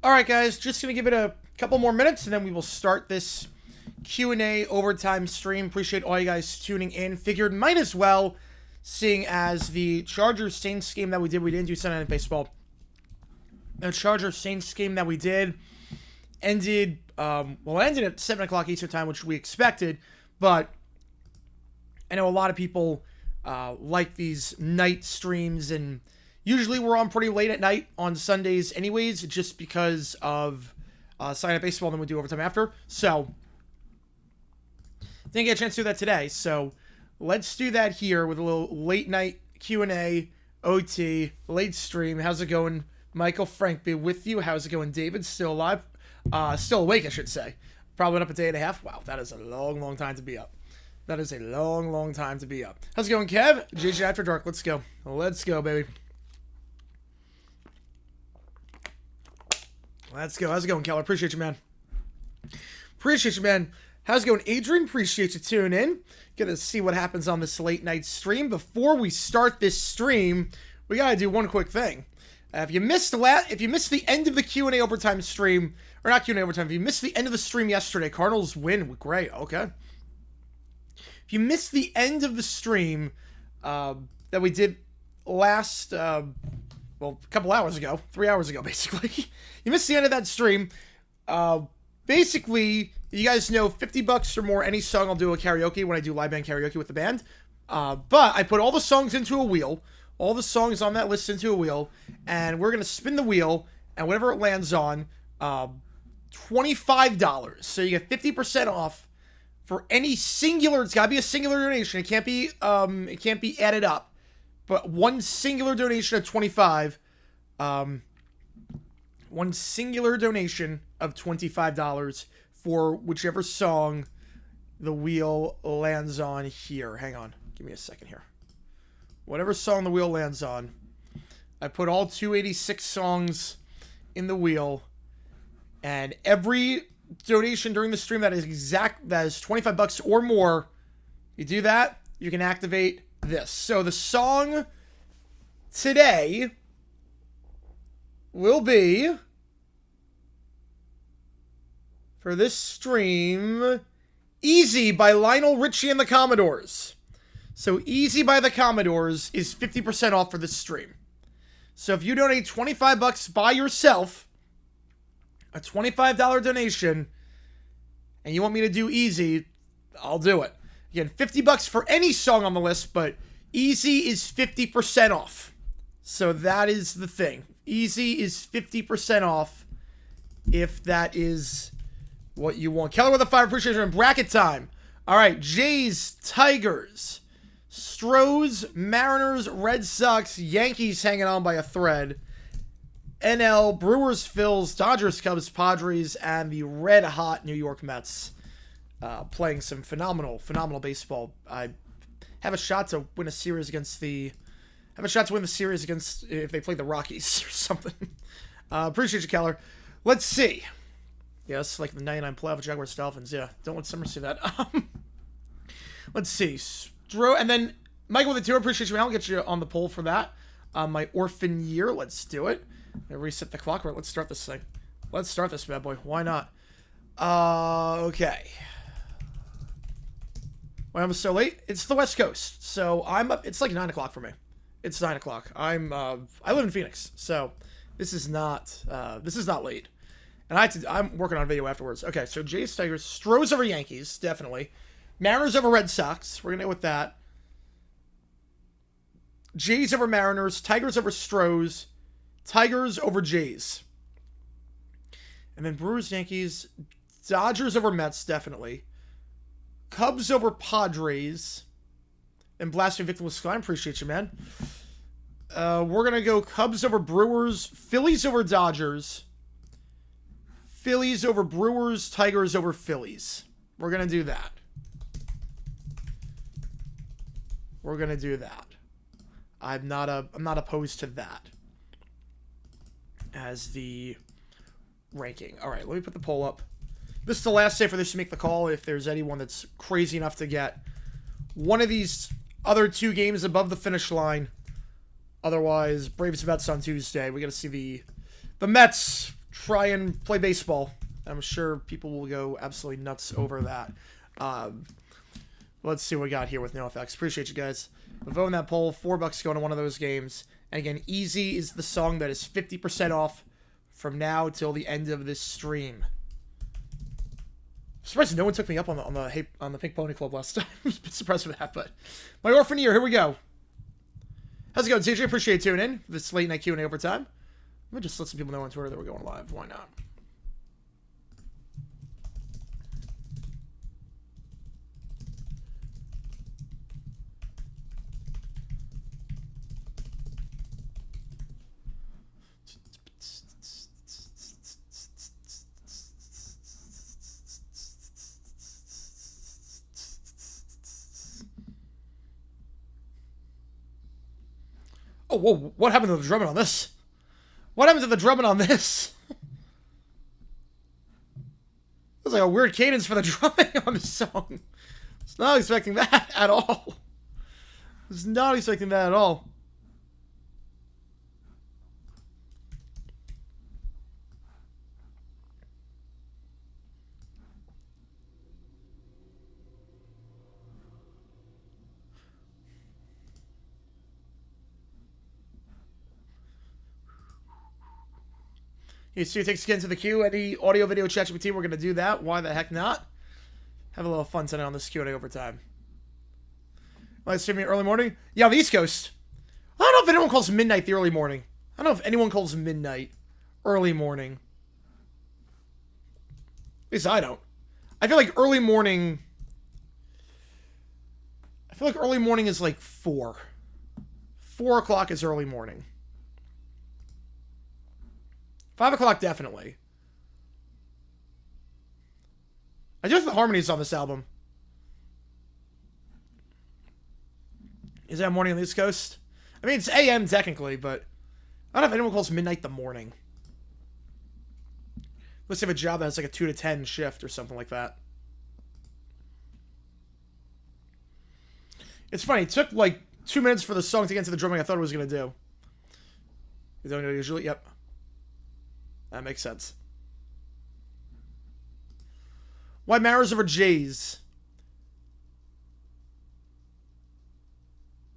All right, guys, just going to give it a couple more minutes, and then we will start this Q&A overtime stream. Appreciate all you guys tuning in. Figured might as well, seeing as the Chargers-Saints game that we didn't do Sunday Night Baseball. The Chargers-Saints game that we did ended, ended at 7 o'clock Eastern Time, which we expected, but I know a lot of people like these night streams, and usually we're on pretty late at night on Sundays anyways, just because of Sunday Night Baseball, and then we do overtime after. So, didn't get a chance to do that today. So, let's do that here with a little late night Q&A, OT, late stream. How's it going? Michael Frank be with you. How's it going, David? Still alive? Still awake, I should say. Probably been up a day and a half. Wow, that is a long, long time to be up. That is a long, long time to be up. How's it going, Kev? JG9 after dark. Let's go. Let's go, baby. Let's go. How's it going, Keller? Appreciate you, man. Appreciate you, man. How's it going, Adrian? Appreciate you tuning in. Gonna see what happens on this late night stream. Before we start this stream, we gotta do one quick thing. If you missed the end of the Q&A overtime stream, or not Q&A overtime, if you missed the end of the stream yesterday, Cardinals win. Great. Okay. If you missed the end of the stream that we did last, a couple hours ago, 3 hours ago, basically. You missed the end of that stream. Basically, you guys know $50 or more any song I'll do a karaoke when I do live band karaoke with the band. But I put all the songs into a wheel, all the songs on that list into a wheel, and we're going to spin the wheel, and whatever it lands on, $25. So you get 50% off for any singular, it's got to be a singular donation. It can't be added up. But one singular donation of $25. One singular donation of $25 for whichever song the wheel lands on here. Hang on. Give me a second here. Whatever song the wheel lands on. I put all 286 songs in the wheel. And every donation during the stream that is $25 or more, you do that, you can activate this. So the song today will be, for this stream, Easy by Lionel Richie and the Commodores. So Easy by the Commodores is 50% off for this stream. So if you donate $25 by yourself, a $25 donation, and you want me to do Easy, I'll do it. Again, $50 for any song on the list, but Easy is 50% off. So that is the thing. Easy is 50% off if that is what you want. Keller with a 5, appreciation, and bracket time. All right, Jays, Tigers, Stros, Mariners, Red Sox, Yankees hanging on by a thread. NL, Brewers, Phils, Dodgers, Cubs, Padres, and the red-hot New York Mets playing some phenomenal baseball. I have a shot to win a series against the... have a shot to win the series against... if they play the Rockies or something. Appreciate you, Keller. Let's see. Yes, like the 99 playoff Jaguars, Dolphins. Yeah, don't want Summer to see that. Let's see. And then Michael with the 2, appreciate you. I'll get you on the poll for that. My orphan year. Let's do it. Reset the clock. Right, let's start this thing. Let's start this bad boy. Why not? Okay. Why am I so late? It's the West Coast, so I'm up. It's like 9 o'clock for me. It's 9 o'clock. I live in Phoenix, so this is not late. And I'm working on a video afterwards. Okay, so Jays, Tigers, Stros over Yankees, definitely. Mariners over Red Sox. We're gonna go with that. Jays over Mariners. Tigers over Stros. Tigers over Jays. And then Brewers, Yankees. Dodgers over Mets, definitely. Cubs over Padres. And Blasphemy Victim with Sky. I appreciate you, man. We're going to go Cubs over Brewers. Phillies over Dodgers. Phillies over Brewers. Tigers over Phillies. We're going to do that. We're going to do that. I'm not opposed to that as the ranking. All right, let me put the poll up. This is the last day for this to make the call. If there's anyone that's crazy enough to get one of these other 2 games above the finish line. Otherwise, Braves Mets on Tuesday. We got to see the Mets try and play baseball. I'm sure people will go absolutely nuts over that. Let's see what we got here with NoFX. Appreciate you guys. Vote in that poll. $4 going to one of those games. And again, Easy is the song that is 50% off from now till the end of this stream. I'm surprised no one took me up on the Pink Pony Club last time. I was a bit surprised with that, but my orphan year. Here we go. How's it going, CJ? Appreciate you tuning in for this late night Q&A overtime. Let me just let some people know on Twitter that we're going live. Why not? Oh, whoa, what happened to the drumming on this? What happened to the drumming on this? It was like a weird cadence for the drumming on this song. I was not expecting that at all. I was not expecting that at all. You see, takes again to the queue. Any audio, video, ChatGPT, we're going to do that. Why the heck not? Have a little fun tonight on this Q&A overtime. Live streaming early morning? Yeah, on the East Coast. I don't know if anyone calls midnight the early morning. I don't know if anyone calls midnight early morning. At least I don't. I feel like early morning... I feel like early morning is like 4. 4 o'clock is early morning. 5 o'clock, definitely. I do have the harmonies on this album. Is that morning on the East Coast? I mean, it's AM technically, but I don't know if anyone calls midnight the morning. Let's have a job that has like a 2 to 10 shift or something like that. It's funny. It took like 2 minutes for the song to get into the drumming I thought it was going to do. You don't know usually? Yep. That makes sense. Why Mariners over Jays?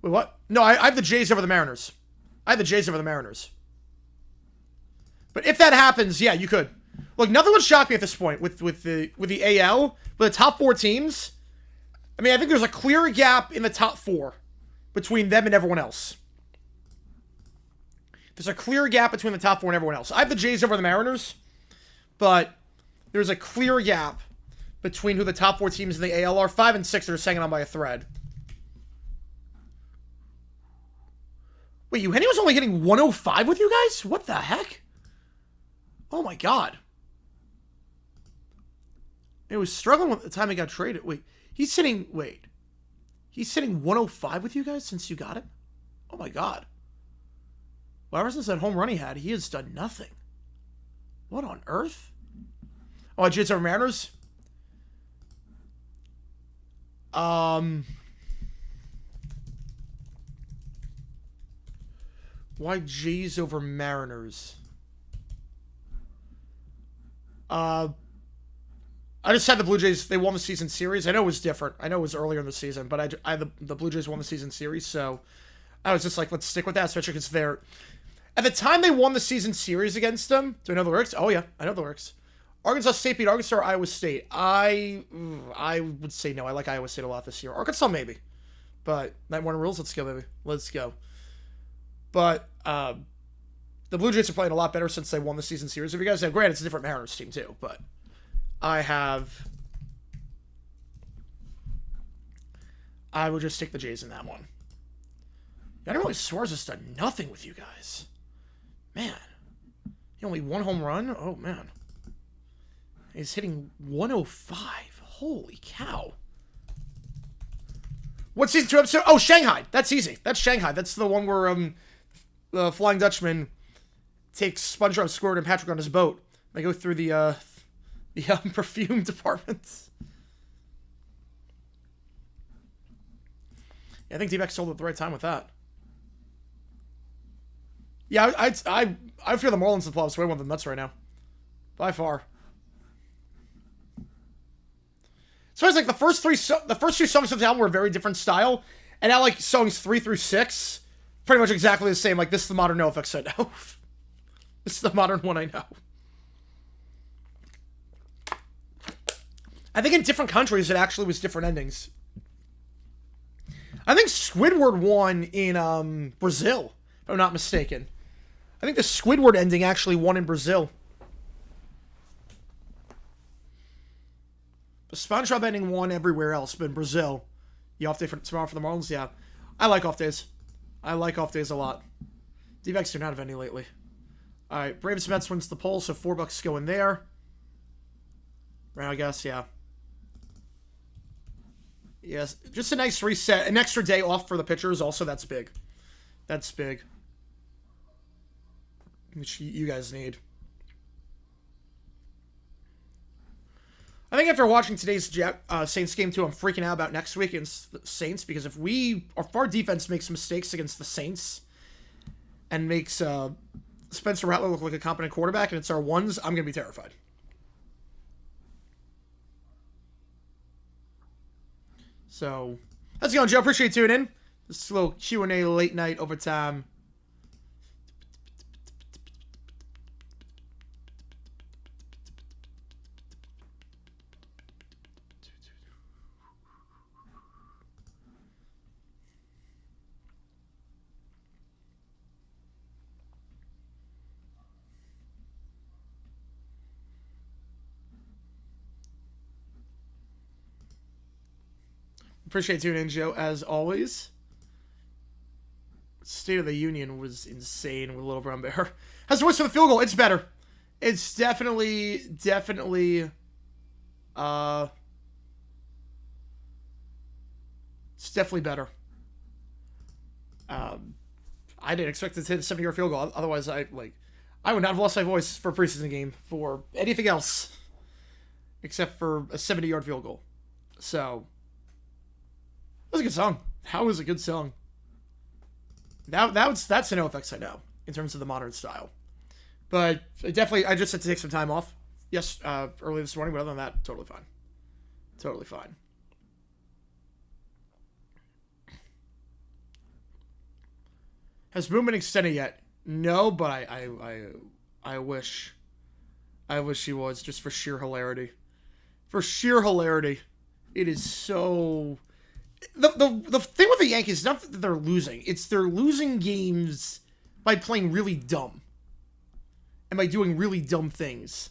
Wait, what? No, I have the Jays over the Mariners. I have the Jays over the Mariners. But if that happens, yeah, you could. Look, nothing would shock me at this point with the AL, with the top 4 teams. I mean, I think there's a clear gap in the top 4 between them and everyone else. There's a clear gap between the top 4 and everyone else. I have the Jays over the Mariners, but there's a clear gap between who the top 4 teams in the AL are. 5 and 6 are just hanging on by a thread. Wait, Eugenio was only hitting 105 with you guys? What the heck? Oh my god. He was struggling with the time he got traded. Wait, he's hitting 105 with you guys since you got him? Oh my god. Well, ever since that home run he had, he has done nothing. What on earth? Oh, Jays over Mariners? Why Jays over Mariners? I just had the Blue Jays. They won the season series. I know it was different. I know it was earlier in the season, but the Blue Jays won the season series, so I was just like, let's stick with that, especially because they're... At the time they won the season series against them, do I know the works? Oh yeah, I know the works. Arkansas State beat Arkansas or Iowa State? I would say no. I like Iowa State a lot this year. Arkansas maybe. But Night One rules, let's go, baby. Let's go. But the Blue Jays are playing a lot better since they won the season series. If you guys know, granted, it's a different Mariners team too, but I would just take the Jays in that one. Yanni Suarez has done nothing with you guys. Man. He only 1 home run? Oh, man. He's hitting 105. Holy cow. What season 2 episode? Oh, Shanghai. That's easy. That's Shanghai. That's the one where the Flying Dutchman takes SpongeBob SquarePants and Patrick on his boat. They go through the perfume department. Yeah, I think D-Back sold at the right time with that. Yeah, I fear the Marlins and the Playoffs way more than the Mets right now. By far. So it's like the first two songs of the album were a very different style, and now like songs 3 through 6, pretty much exactly the same. Like, this is the modern NoFX I know. This is the modern one I know. I think in different countries it actually was different endings. I think Squidward won in Brazil, if I'm not mistaken. I think the Squidward ending actually won in Brazil. The SpongeBob ending won everywhere else, but in Brazil. You off day for tomorrow for the Marlins? Yeah. I like off days. I like off days a lot. D-backs do not have any lately. Alright, Braves Mets wins the poll, so $4 go in there. Right, I guess, yeah. Yes, just a nice reset. An extra day off for the pitchers, also, that's big. That's big. Which you guys need. I think after watching today's Saints game too, I'm freaking out about next week against the Saints, because if our defense makes mistakes against the Saints and makes Spencer Rattler look like a competent quarterback and it's our ones, I'm going to be terrified. So, how's it going, Joe? Appreciate you tuning in. This is a little Q&A late night overtime. Appreciate tuning in, Joe, as always. State of the Union was insane with Little Brown Bear. How's the voice for the field goal? It's better. It's definitely, it's definitely better. I didn't expect it to hit a 70-yard field goal. Otherwise, I would not have lost my voice for a preseason game for anything else except for a 70-yard field goal. So, that was a good song. That was a good song. That's an NoFX I know in terms of the modern style. But I just had to take some time off. Yes, early this morning, but other than that, totally fine. Totally fine. Has Boom been extended yet? No, but I wish. I wish he was, just for sheer hilarity. For sheer hilarity. It is so... The thing with the Yankees is not that they're losing. It's they're losing games by playing really dumb. And by doing really dumb things.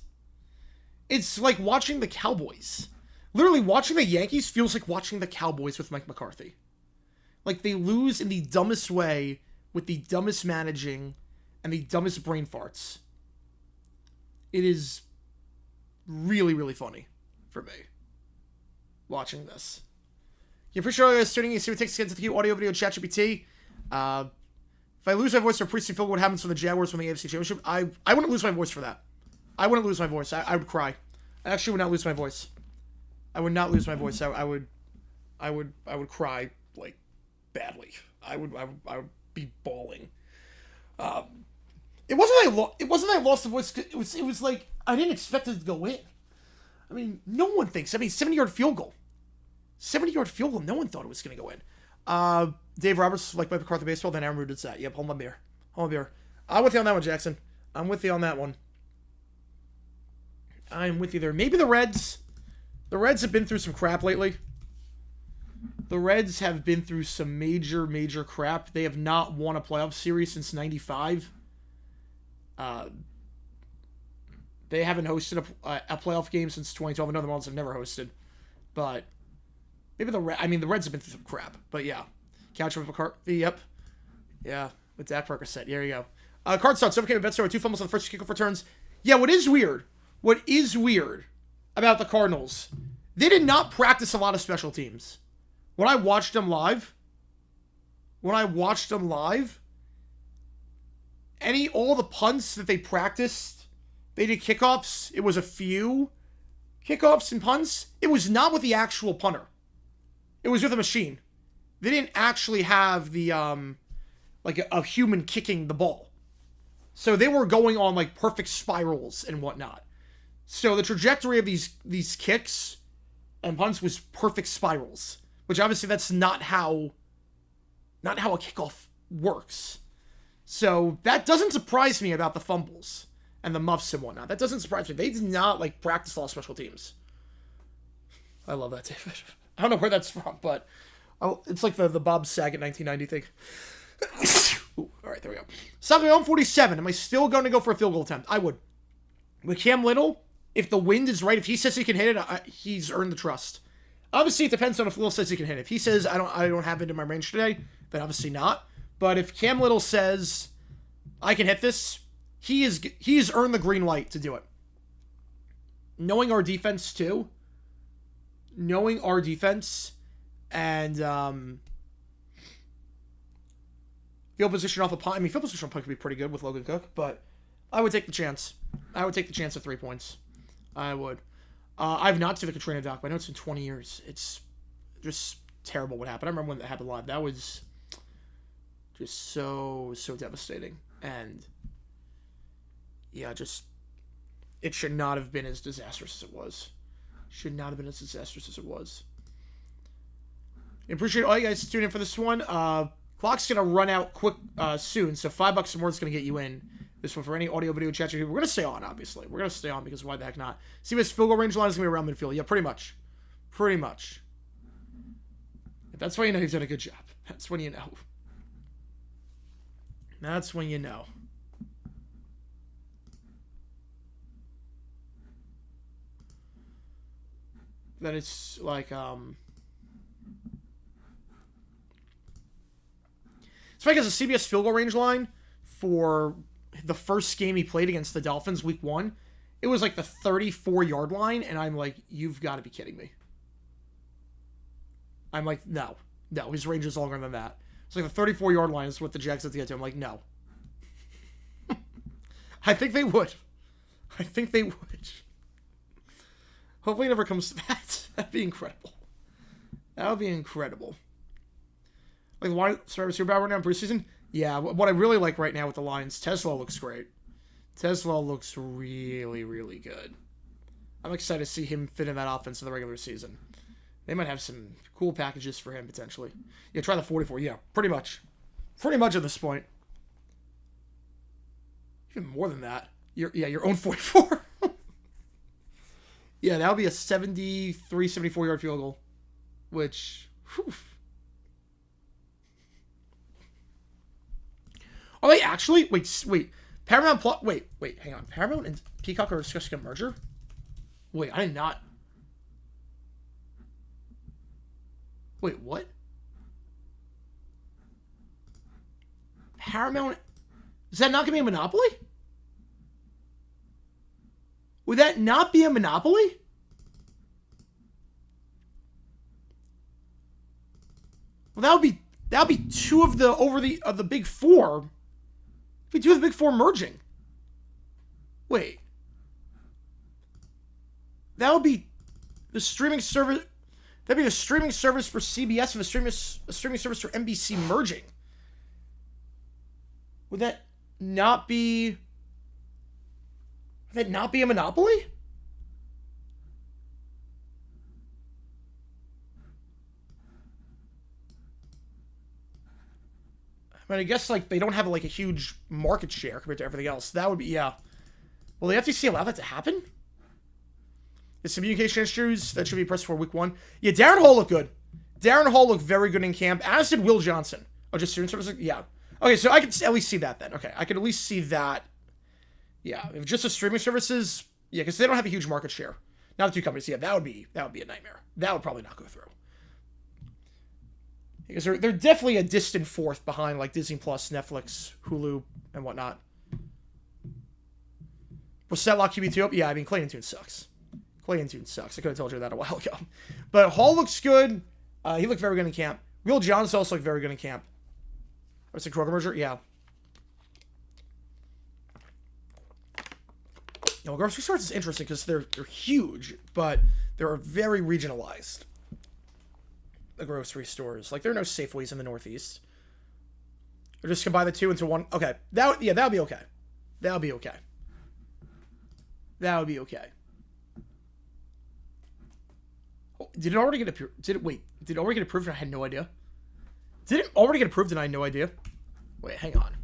It's like watching the Cowboys. Literally, watching the Yankees feels like watching the Cowboys with Mike McCarthy. Like, they lose in the dumbest way, with the dumbest managing, and the dumbest brain farts. It is really, really funny for me. Watching this. You appreciate all you guys tuning in. See what it takes to get into the audio video ChatGPT. If I lose my voice for preseason field, what happens when the Jaguars win the AFC Championship? I wouldn't lose my voice for that. I wouldn't lose my voice. I would cry. I actually would not lose my voice. I would not lose my voice. I would cry, like, badly. I would be bawling. It wasn't I lost the voice. It was like I didn't expect it to go in. I mean, no one thinks. 70-yard field goal. 70-yard field goal. No one thought it was going to go in. Dave Roberts, like Mike McCarthy baseball, then Aaron Rude did that. Yep, hold my beer. Hold my beer. I'm with you on that one, Jackson. I'm with you on that one. I'm with you there. Maybe the Reds. The Reds have been through some crap lately. The Reds have been through some major, major crap. They have not won a playoff series since '95. They haven't hosted a playoff game since 2012. I know the Marlins have never hosted. But maybe the Reds have been through some crap. But yeah. Couch with McCarthy, yep. Yeah, with Dak Parker set. Here you go. Card starts. Overcame a bet store with 2 fumbles on the first kickoff returns. Yeah, what is weird about the Cardinals, they did not practice a lot of special teams. When I watched them live, all the punts that they practiced, they did kickoffs. It was a few kickoffs and punts. It was not with the actual punter. It was with a machine. They didn't actually have the, like a human kicking the ball. So they were going on like perfect spirals and whatnot. So the trajectory of these kicks and punts was perfect spirals, which obviously that's not how a kickoff works. So that doesn't surprise me about the fumbles and the muffs and whatnot. That doesn't surprise me. They did not like practice all special teams. I love that, David. I don't know where that's from, but it's like the Bob Saget 1990 thing. Ooh, all right, there we go. Stockton 47. Am I still going to go for a field goal attempt? I would. With Cam Little, if the wind is right, if he says he can hit it, he's earned the trust. Obviously, it depends on if Little says he can hit it. If he says I don't have it in my range today, then obviously not. But if Cam Little says I can hit this, he's earned the green light to do it. Knowing our defense too. Knowing our defense and field position off a punt. I mean, field position off a punt could be pretty good with Logan Cook, but I would take the chance. I would take the chance of 3 points. I would. I've not seen the Katrina doc, but I know it's been 20 years. It's just terrible what happened. I remember when that happened live. That was just so devastating. And yeah, just it should not have been as disastrous as it was. Should not have been as disastrous as it was. I appreciate all you guys tuning in for this one. Clock's going to run out quick soon, so $5 more is going to get you in. This one for any audio, video, chat. We're going to stay on, obviously. We're going to stay on because why the heck not? CBS field goal range line is going to be around midfield. Yeah, pretty much. Pretty much. That's when you know he's done a good job. That's when you know. That's when you know. That it's like, it's funny because the CBS field goal range line for the first game he played against the Dolphins week 1, it was like the 34-yard line, and I'm like, you've got to be kidding me. I'm like, no, his range is longer than that. It's like the 34-yard line is what the Jags have to get to. I'm like, no. I think they would. Hopefully it never comes to that. That'd be incredible. That would be incredible. Like, why Survivor Super Bowl right now in preseason? Yeah, what I really like right now with the Lions, Tesla looks great. Tesla looks really, really good. I'm excited to see him fit in that offense in the regular season. They might have some cool packages for him, potentially. Yeah, try the 44. Yeah, pretty much. Pretty much at this point. Even more than that. Your own 44. Yeah, that would be a 73, 74-yard field goal. Which, whew. Are they actually? Wait. Paramount Plus. Wait, hang on. Paramount and Peacock are discussing a merger? Wait, I did not. Wait, what? Paramount. Is that not going to be a monopoly? Would that not be a monopoly? Well, that would be two of the big four. Be two of the big four merging. Wait. That would be the streaming service. That'd be the streaming service for CBS and the streaming service for NBC merging. Would that not be? Would that not be a monopoly? I mean, I guess like they don't have like a huge market share compared to everything else. That would be, yeah. Will the FTC allow that to happen? Is communication issues that should be pressed for week 1? Yeah, Darren Hall looked good. Darren Hall looked very good in camp, as did Will Johnson. Oh, just student services? Yeah. Okay, so I could at least see that then. Okay, I could at least see that. Yeah, if just the streaming services, yeah, because they don't have a huge market share. Now the two companies, yeah, that would be a nightmare. That would probably not go through. Because they're definitely a distant fourth behind like Disney Plus, Netflix, Hulu, and whatnot. Was Setlock QB2? Yeah, I mean, Clayton Tune sucks. Clayton Tune sucks. I could have told you that a while ago. But Hall looks good. He looked very good in camp. Will Johnson also looked very good in camp. What's the Kroger merger? Yeah. Now, grocery stores is interesting because they're huge, but they're very regionalized. The grocery stores. Like, there are no Safeways in the Northeast. Or just combine the two into one. Okay. That would be okay. That would be okay. Did it already get approved? Did it already get approved and I had no idea? Did it already get approved and I had no idea? Wait, hang on.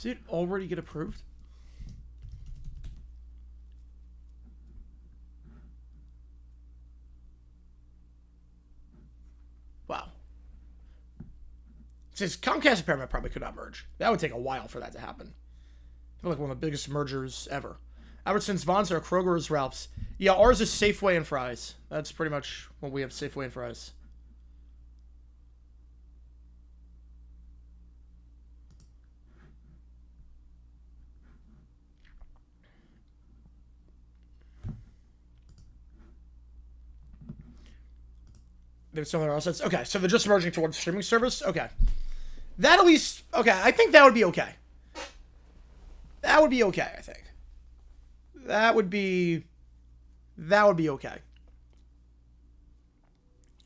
Did it already get approved? Wow. Since Comcast and Paramount probably could not merge. That would take a while for that to happen. I feel like one of the biggest mergers ever. Albertsons, Vons, or Kroger's, Ralph's. Yeah, ours is Safeway and Fry's. That's pretty much what we have, Safeway and Fry's. There's somewhere else that's okay. So they're just merging towards streaming service. Okay, that at least okay. I think that would be okay. That would be okay. I think that would be okay.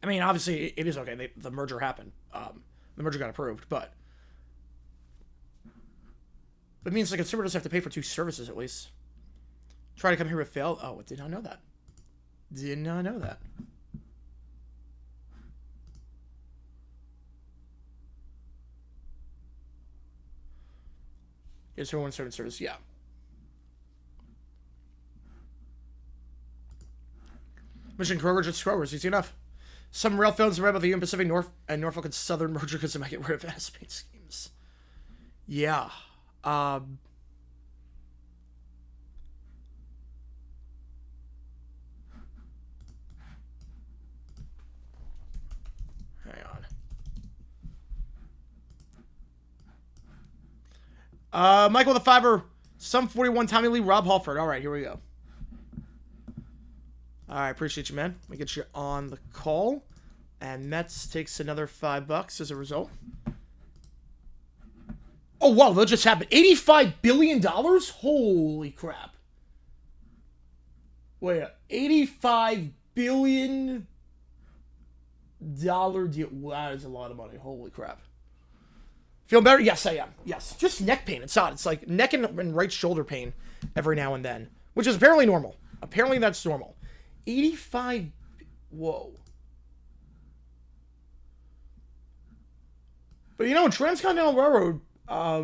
I mean, obviously it is okay. The merger happened. The merger got approved, but it means the consumer doesn't have to pay for 2 services at least. Try to come here but fail. Oh, did not know that. Did not know that. Yes, for one certain service, yeah. Mission Kroger, just Kroger's, easy enough. Some rail phones read about the Union Pacific North and Norfolk and Southern merger because they might get rid of S-Paid schemes. Yeah. Hang on. Michael the Fiver, some 41, Tommy Lee, Rob Halford. All right, here we go. All right, appreciate you, man. Let me get you on the call. And Mets takes another $5 as a result. Oh, wow, that just happened. $85 billion? Holy crap. Wait, $85 billion deal. Wow, that is a lot of money. Holy crap. Feel better? Yes, I am. Yes. Just neck pain. It's odd. It's like neck and right shoulder pain every now and then, which is apparently normal. Apparently that's normal. 85. Whoa. But you know, Transcontinental Railroad, I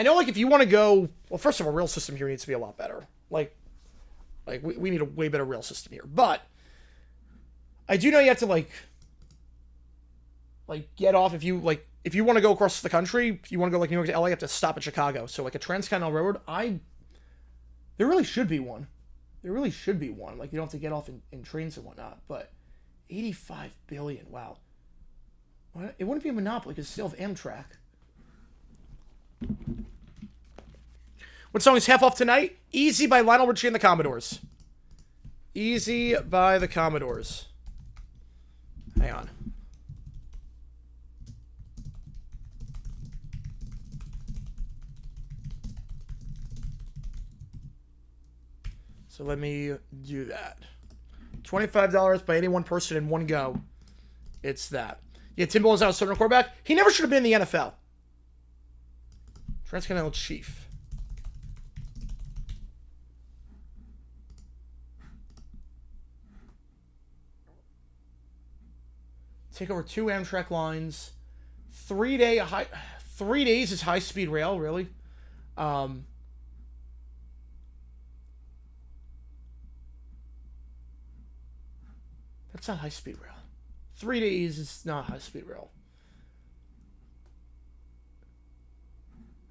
know, like, if you want to go, well, first of all, rail system here needs to be a lot better. Like we need a way better rail system here. But I do know you have to, like get off if you want to go across the country, if you want to go, like, New York to LA, you have to stop at Chicago. So, like, a Transcontinental Railroad, there really should be one. There really should be one. Like, you don't have to get off in trains and whatnot. But $85 billion, wow. It wouldn't be a monopoly because still have Amtrak. What song is half off tonight? Easy by Lionel Richie and the Commodores. Easy by the Commodores. Hang on. So let me do that. $25 by any one person in one go. It's that. Yeah, Tim Boyle is out, starting quarterback. He never should have been in the NFL. Transcontinental Chief. Take over 2 Amtrak lines. 3 days is high-speed rail, really. That's not high-speed rail. 3 days is not high-speed rail.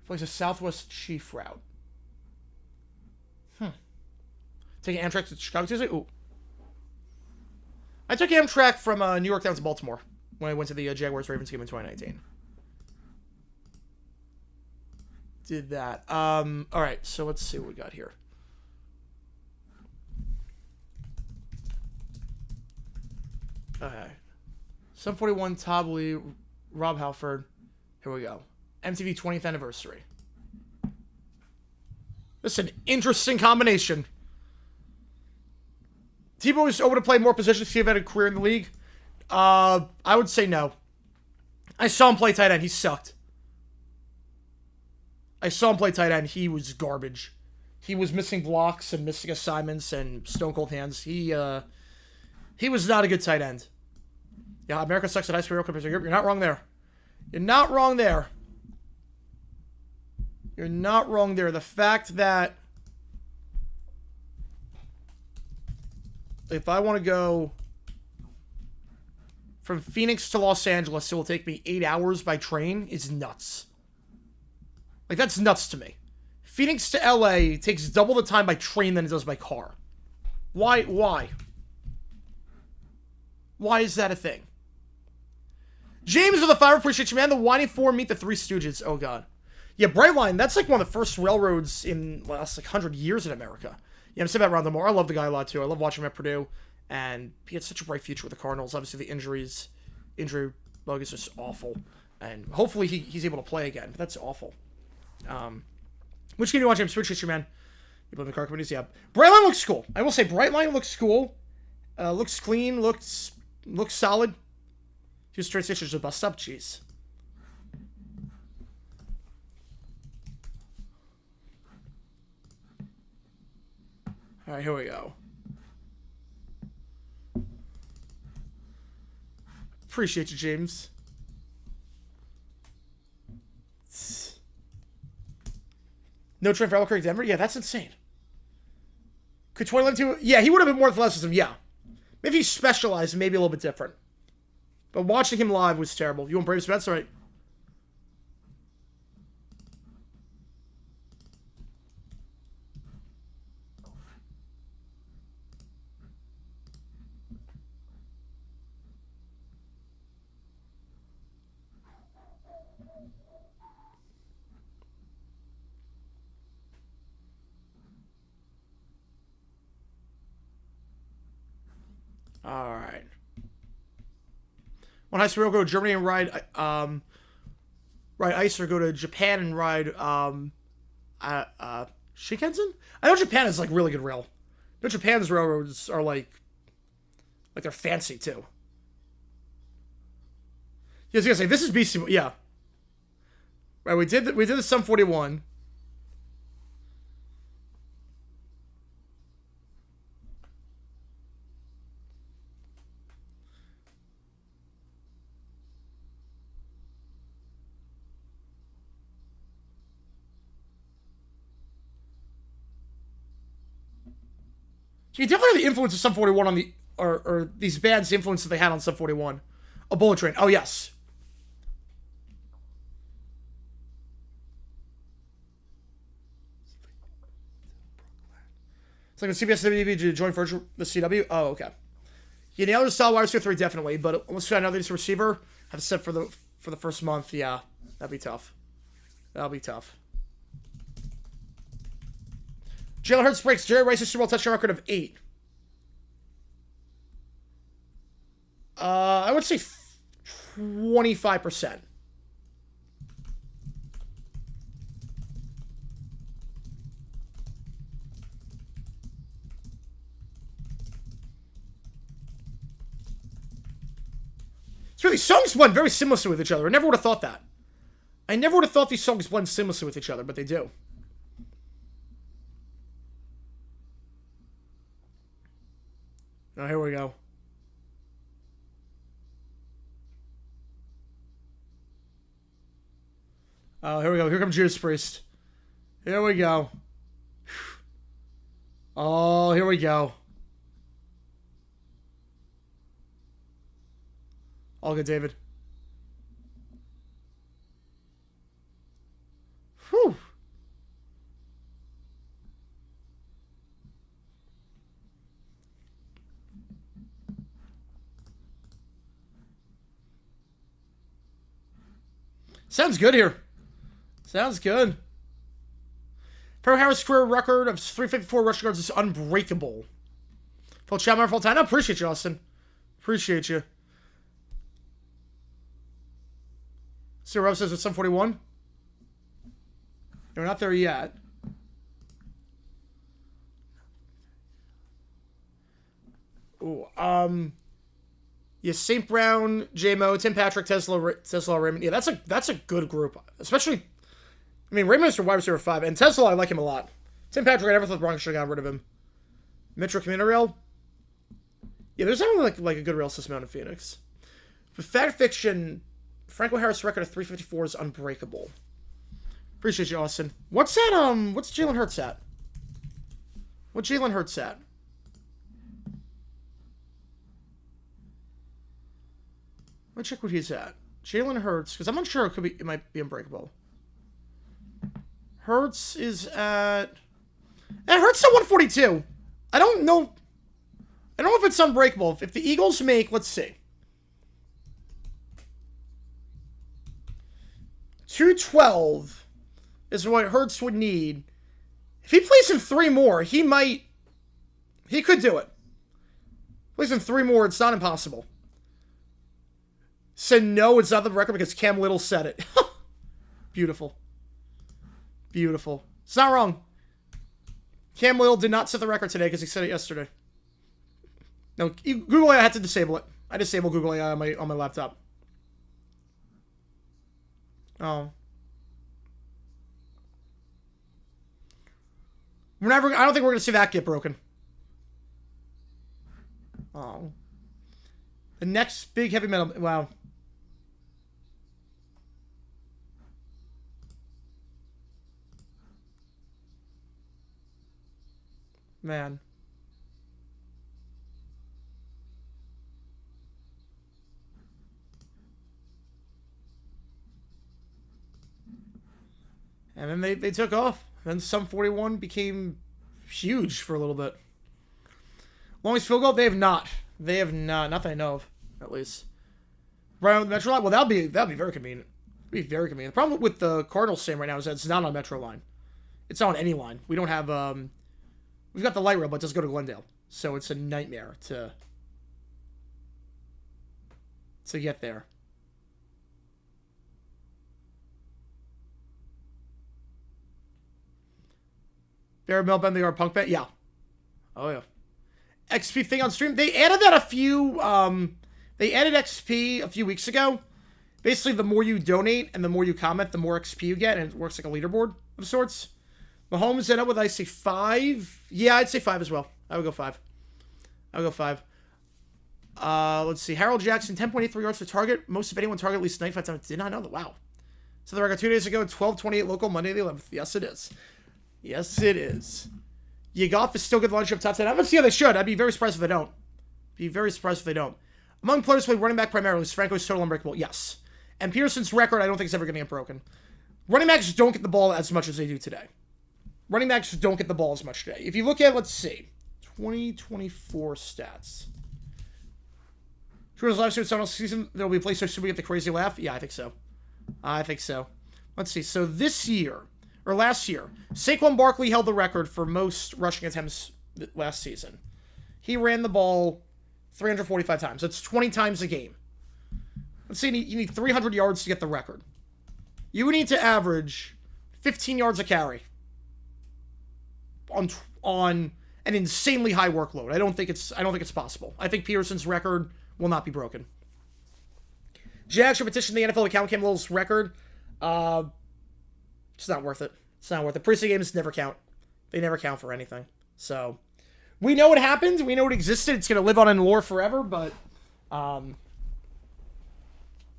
It's a Southwest Chief route. Taking Amtrak to Chicago Tuesday? Ooh. I took Amtrak from New York down to Baltimore when I went to the Jaguars-Ravens game in 2019. Did that. All right, so let's see what we got here. Okay. 741, Todd Lee, Rob Halford. Here we go. MTV 20th anniversary. This is an interesting combination. Tebow is over to play more positions. He had a career in the league. I would say no. I saw him play tight end. He sucked. I saw him play tight end. He was garbage. He was missing blocks and missing assignments and stone cold hands. He was not a good tight end. Yeah, America sucks at high school compared to Europe. You're not wrong there. You're not wrong there. You're not wrong there. The fact that if I want to go from Phoenix to Los Angeles, it will take me 8 hours by train is nuts. Like, that's nuts to me. Phoenix to LA takes double the time by train than it does by car. Why? Why is that a thing? James with the fire, appreciate you, man. The Whining Four meet the Three Stooges. Oh, God. Yeah, Brightline, that's like one of the first railroads in the last, like, 100 years in America. Yeah, I'm saying about Rondell Moore. I love the guy a lot, too. I love watching him at Purdue. And he had such a bright future with the Cardinals. Obviously, the injury bug is just awful. And hopefully he's able to play again. But that's awful. Which game do you watch, James? Appreciate you, man. You play in the car companies? Yeah. Brightline looks cool. I will say Brightline looks cool. Looks clean. Looks solid. Just straight stitches to bust up. Jeez. All right, here we go. Appreciate you, James. No trade for Albuquerque, Denver? Yeah, that's insane. Could 2011 yeah, he would have been more athleticism, yeah. Maybe he specialized, maybe a little bit different. But watching him live was terrible. You want Braves Mets? All right. All right. One high school, go to Germany and ride ice, or go to Japan and ride Shinkansen? I know Japan is like really good rail. I know Japan's railroads are like they're fancy too. Yeah, I was gonna say this is BC. Yeah. Right, we did the Sum 41. You definitely have the influence of Sum 41 on the or these bands' influence that they had on Sum 41. A Bullet Train. Oh yes. It's like a CBS WB to join virtual the CW. Oh, okay. Yeah, nailed the style wires 3 definitely, but unless you got another receiver, have set for the first month. Yeah, that'd be tough. That'll be tough. Jalen Hurts breaks Jerry Rice's Super Bowl touchdown record of 8. I would say 25%. It's really, songs blend very seamlessly with each other. I never would have thought that. I never would have thought these songs blend seamlessly with each other, but they do. Oh, here we go. Oh, here we go. Here comes Judas Priest. Here we go. Oh, here we go. All good, David. Whew. Sounds good here. Sounds good. Pro Harris' career record of 354 rushing yards is unbreakable. Full Chandler, full time. I appreciate you, Austin. Appreciate you. See what Rob says with Sum 41? We're not there yet. Ooh, Yeah, St. Brown, J-Mo, Tim Patrick, Tesla, Raymond. Yeah, that's a good group. Especially, I mean, Raymond's for wide receiver 5, and Tesla, I like him a lot. Tim Patrick, I never thought the Broncos should have gotten rid of him. Metro Community Rail. Yeah, there's not like a good rail system out in Phoenix. But Fact Fiction, Franco Harris' record of 354 is unbreakable. Appreciate you, Austin. What's that, what's Jalen Hurts at? What's Jalen Hurts at? Let me check what he's at. Jalen Hurts, because I'm unsure it might be unbreakable. Hurts is at... Hurts at 142. I don't know if it's unbreakable. If the Eagles make, let's see. 212 is what Hurts would need. If he plays in 3 more, he could do it. Plays in 3 more, it's not impossible. Said no, it's not the record because Cam Little said it. Beautiful. Beautiful. It's not wrong. Cam Little did not set the record today because he said it yesterday. No, Google AI, I had to disable it. I disabled Google AI on my laptop. Oh. I don't think we're going to see that get broken. Oh. The next big heavy metal... Wow. Man. And then they took off. Then Sum 41 became huge for a little bit. Longest field goal? They have not. They have not. Not that I know of, at least. Right on the Metro line? Well, that'll be very convenient. It'll be very convenient. The problem with the Cardinals stadium right now is that it's not on Metro line. It's not on any line. We don't have... We've got the light rail, but it does go to Glendale. So it's a nightmare to get there. Barry Melbourne, they are punk bet? Yeah. Oh, yeah. XP thing on stream. They added that they added XP a few weeks ago. Basically, the more you donate and the more you comment, the more XP you get, and it works like a leaderboard of sorts. Mahomes ended up with, I say, 5. Yeah, I'd say 5 as well. I would go 5. Let's see. Harold Jackson, 10.83 yards for target. Most of anyone target at least 95 times. Did not know that. Wow. So the record 2 days ago, 12:28 local, Monday the 11th. Yes, it is. Yes, it is. Goff is still good lunch-up top 10. I'm going to see how they should. I'd be very surprised if they don't. Among players who play running back primarily, is Franco's total unbreakable. Yes. And Peterson's record, I don't think is ever going to get broken. Running backs don't get the ball as much as they do today. Running backs don't get the ball as much today. If you look at, let's see, 2024 stats. Jordan's live stream this season, there will be a place where should we get the crazy laugh? Yeah, I think so. Let's see. So this year, or last year, Saquon Barkley held the record for most rushing attempts last season. He ran the ball 345 times. That's 20 times a game. Let's say you need 300 yards to get the record. You need to average 15 yards a carry on an insanely high workload. I don't think it's possible. I think Peterson's record will not be broken. Jags should petition the NFL to count Cam Little's record. It's not worth it. Preseason games never count. They never count for anything. So we know it happened. We know it existed. It's going to live on in lore forever. But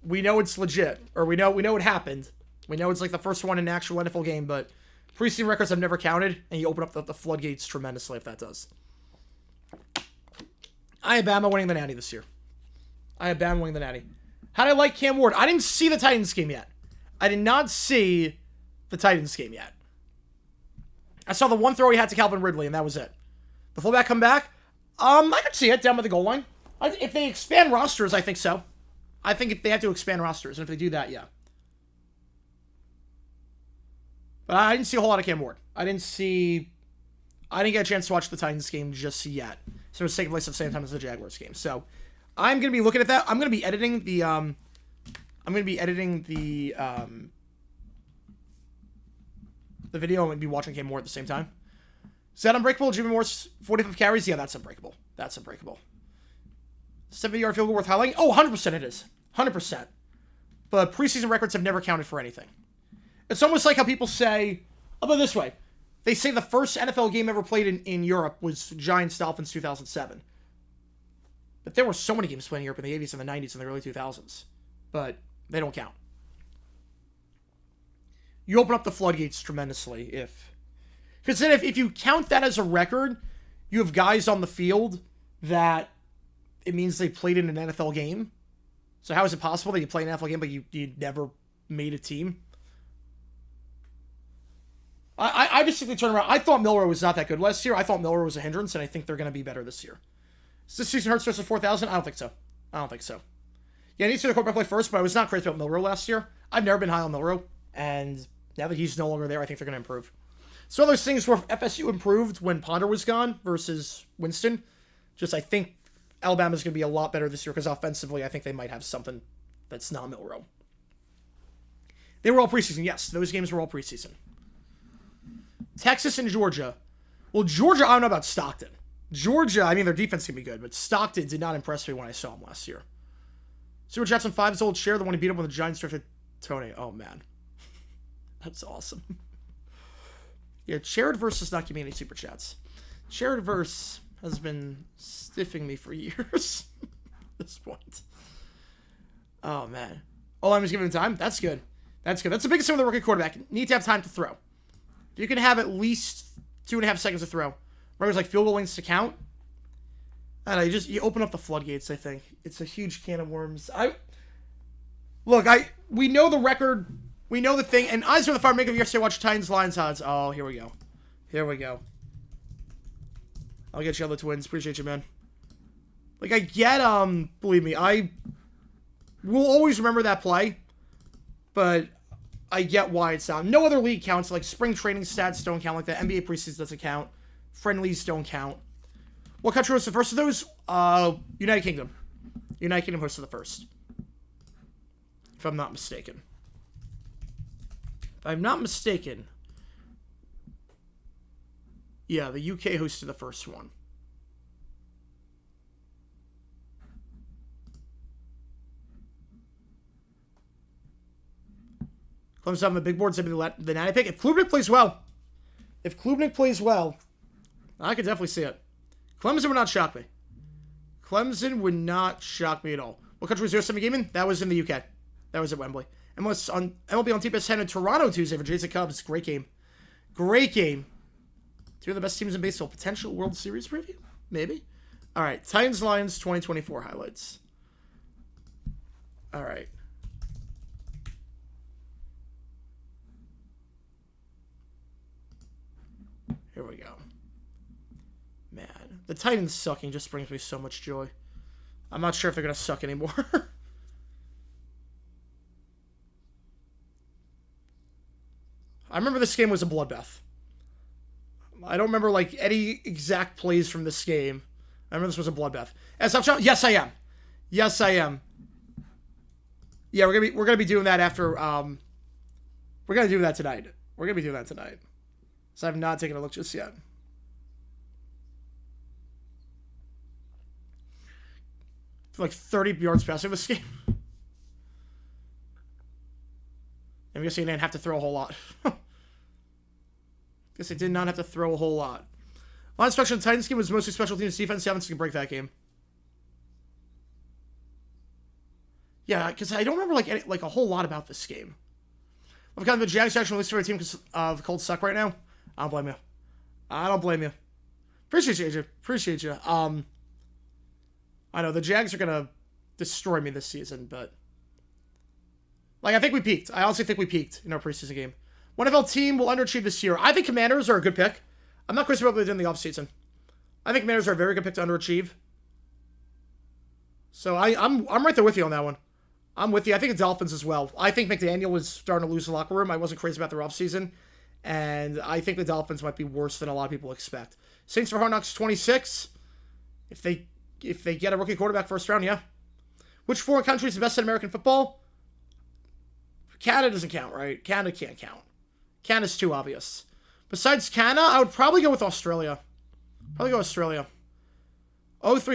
we know it's legit, or we know it happened. We know it's like the first one in an actual NFL game. But preseason records have never counted, and you open up the floodgates tremendously if that does. I have Bama winning the Natty this year. How do I like Cam Ward? I didn't see the Titans game yet. I did not see the Titans game yet. I saw the one throw he had to Calvin Ridley, and that was it. The fullback come back? I could see it down by the goal line. If they expand rosters, I think so. I think if they have to expand rosters, and if they do that, yeah. But I didn't see a whole lot of Cam Ward. I didn't get a chance to watch the Titans game just yet. So it's taking place at the same time as the Jaguars game. So I'm going to be looking at that. I'm going to be editing the video. I'm going to be watching Cam Ward at the same time. Is that unbreakable? Jimmy Moore's 45 carries? Yeah, that's unbreakable. 70-yard field goal worth highlighting? Oh, 100% it is. 100%. But preseason records have never counted for anything. It's almost like how people say, how about this way? They say the first NFL game ever played in Europe was Giants-Dolphins 2007. But there were so many games played in Europe in the 80s and the 90s and the early 2000s. But they don't count. You open up the floodgates tremendously if... Because then if you count that as a record, you have guys on the field that it means they played in an NFL game. So how is it possible that you play an NFL game but you never made a team? I just think they turn around. I thought Milroe was not that good last year. I thought Milroe was a hindrance, and I think they're going to be better this year. Is this season Hurts versus 4,000? I don't think so. Yeah, I need to see the quarterback play first, but I was not crazy about Milroe last year. I've never been high on Milroe, and now that he's no longer there, I think they're going to improve. So those things where FSU improved when Ponder was gone versus Winston. Just I think Alabama's going to be a lot better this year because offensively, I think they might have something that's not Milroe. They were all preseason. Yes, those games were all preseason. Texas and Georgia. Well, Georgia, I don't know about Stockton. Georgia, I mean, their defense can be good, but Stockton did not impress me when I saw him last year. Super Jackson 5's old chair, the one he beat up when the Giants drafted Tony. Oh, man. That's awesome. Yeah, Charidverse does not give me any super chats. Charidverse has been stiffing me for years at this point. Oh, man. Oh, I'm just giving him time? That's good. That's good. That's the biggest thing with a rookie quarterback. Need to have time to throw. If you can have at least 2.5 seconds to throw. Whereas like field goal lengths to count. And you open up the floodgates, I think. It's a huge can of worms. We know the record. We know the thing. And eyes for the fire make of yesterday watch Titans Lions odds. Oh, here we go. I'll get you on the Twins. Appreciate you, man. Like I get believe me, I will always remember that play. But I get why it's down. No other league counts. Like spring training stats don't count like that. NBA preseason doesn't count. Friendlies don't count. What country hosted the first of those? United Kingdom. United Kingdom hosted the first. If I'm not mistaken. Yeah, the UK hosted the first one. Clemson on the big boards, maybe the natty pick. If Klubnik plays well, I could definitely see it. Clemson would not shock me. At all. What country was there 7 gaming? That was in the UK. That was at Wembley. MLB on TPS10 in Toronto Tuesday for Jays and Cubs. Great game. Two of the best teams in baseball. Potential World Series preview? Maybe. All right. Titans Lions 2024 highlights. All right. Here we go. Man, the Titans sucking just brings me so much joy. I'm not sure if they're going to suck anymore. I remember this game was a bloodbath. I don't remember like any exact plays from this game. I remember this was a bloodbath. Yes, I am. Yeah, we're gonna be doing that after. We're gonna do that tonight. So I've not taken a look just yet. Like 30 yards passing this game. I'm guessing they didn't have to throw a whole lot. Guess they did not have to throw a whole lot. Line structure in the Titans game was mostly special teams defense. Seven can break that game. Yeah, because I don't remember like a whole lot about this game. I've gotten the Jags actually released for a team because the Colts suck right now. I don't blame you. Appreciate you. I know the Jags are gonna destroy me this season, but like I think we peaked. I honestly think we peaked in our preseason game. One NFL team will underachieve this year. I think Commanders are a good pick. I'm not crazy about what they did in the offseason. I think Commanders are a very good pick to underachieve. So I'm right there with you on that one. I'm with you. I think the Dolphins as well. I think McDaniel was starting to lose the locker room. I wasn't crazy about their offseason. And I think the Dolphins might be worse than a lot of people expect. Saints for Hard Knocks 26. If they get a rookie quarterback first round, yeah. Which foreign country is the best in American football? Canada doesn't count, right? Canada can't count. Canada's too obvious. Besides Canada, I would probably go with Australia. 03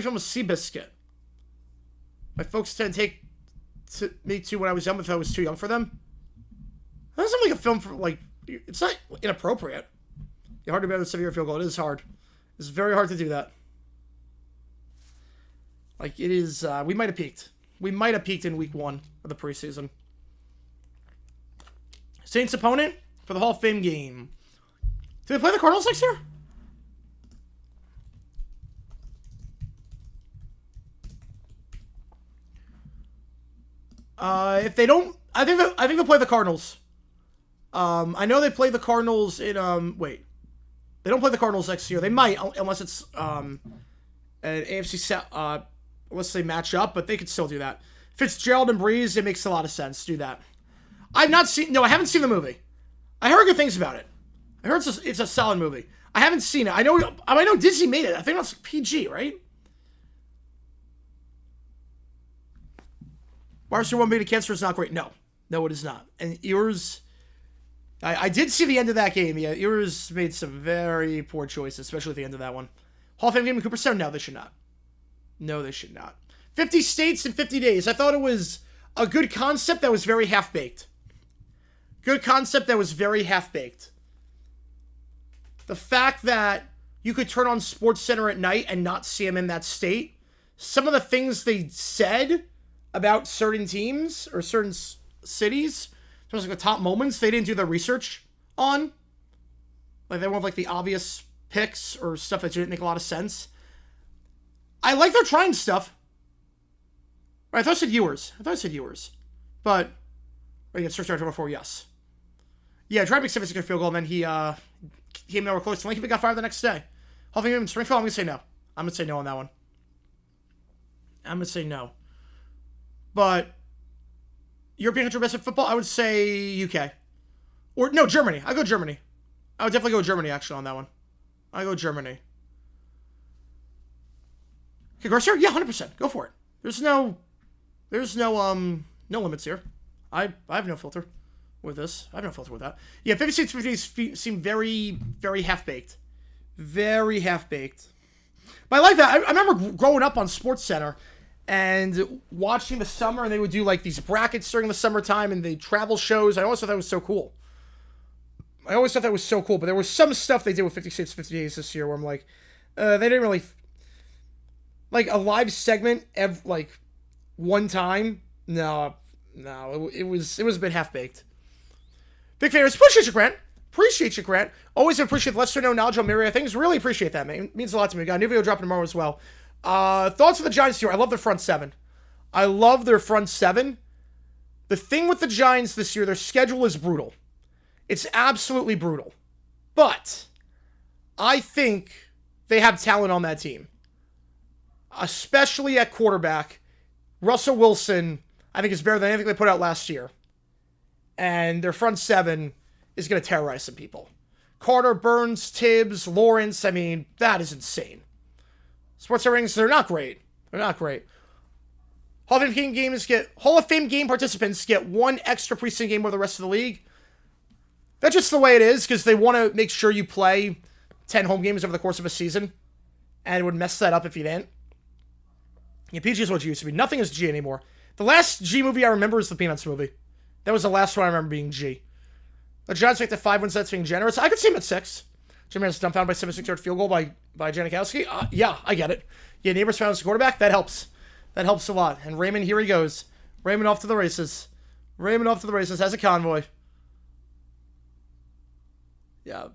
film was Seabiscuit. My folks tend to take me to when I was young, if I was too young for them. That doesn't like a film for, like, it's not inappropriate. It's hard to be able to 7-year field goal. It is hard. It's very hard to do that. Like, it is, we might have peaked. We might have peaked in week 1 of the preseason. Saints opponent for the Hall of Fame game. Do they play the Cardinals next year? If they don't, I think they'll play the Cardinals. I know they play the Cardinals in, wait. They don't play the Cardinals next year. They might, unless it's, an AFC set, unless they match up, but they could still do that. Fitzgerald and Breeze, it makes a lot of sense. Do that. I haven't seen the movie. I heard good things about it. I heard it's a solid movie. I haven't seen it. I know Disney made it. I think that's PG, right? Marcy 1 beta cancer is not great. No, it is not. And Ewers, I did see the end of that game. Yeah, Ewers made some very poor choices, especially at the end of that one. Hall of Fame game in Cooperstown? No, they should not. No, they should not. 50 states in 50 days. I thought it was a good concept that was very half-baked. Good concept that was very half-baked. The fact that you could turn on SportsCenter at night and not see them in that state. Some of the things they said about certain teams or certain cities, in terms of the top moments, they didn't do the research on. Like, they weren't like the obvious picks or stuff that didn't make a lot of sense. I like they're trying stuff. I thought I said Ewers. But, wait, it's search over 4, yes. Yeah, tried to make 76 field goal, and then he came nowhere close. Lincoln got fired the next day. Hall of Fame in Springfield, I'm going to say no. I'm going to say no on that one. I'm going to say no. But European country best at football, I would say UK. Or, no, Germany. I go Germany. I would definitely go Germany, actually, on that one. I go Germany. Okay, Garcia? Yeah, 100%. Go for it. There's no limits here. I have no filter with this. I have no filter with that. Yeah, 56 50s seem very, very half-baked. Very half-baked. But I like that. I remember growing up on SportsCenter and watching the summer, and they would do like these brackets during the summertime and the travel shows. I always thought that was so cool. But there was some stuff they did with 56 50 days this year where I'm like, they didn't really, like a live segment like one time. No, it was a bit half-baked. Big fans, appreciate you, Grant. Always appreciate the lesser known knowledge on myriad things. Really appreciate that, man. It means a lot to me. Got a new video dropping tomorrow as well. Thoughts of the Giants here. I love their front seven. The thing with the Giants this year, their schedule is brutal. It's absolutely brutal. But I think they have talent on that team. Especially at quarterback. Russell Wilson, I think, is better than anything they put out last year. And their front seven is going to terrorize some people. Carter, Burns, Tibbs, Lawrence, I mean, that is insane. Sports rings, they're not great. Hall of Fame game participants get one extra preseason game over the rest of the league. That's just the way it is, because they want to make sure you play 10 home games over the course of a season. And it would mess that up if you didn't. Yeah, PG is what it used to be. Nothing is G anymore. The last G movie I remember is the Peanuts movie. That was the last one I remember being G. The Giants make the 5 wins, that's being generous. I could see him at 6. Jimmy has dumbfounded by 76-yard field goal by Janikowski. Yeah, I get it. Yeah, Neighbors found as a quarterback. That helps. That helps a lot. And Raymond, here he goes. Raymond off to the races. Has a convoy. Yeah.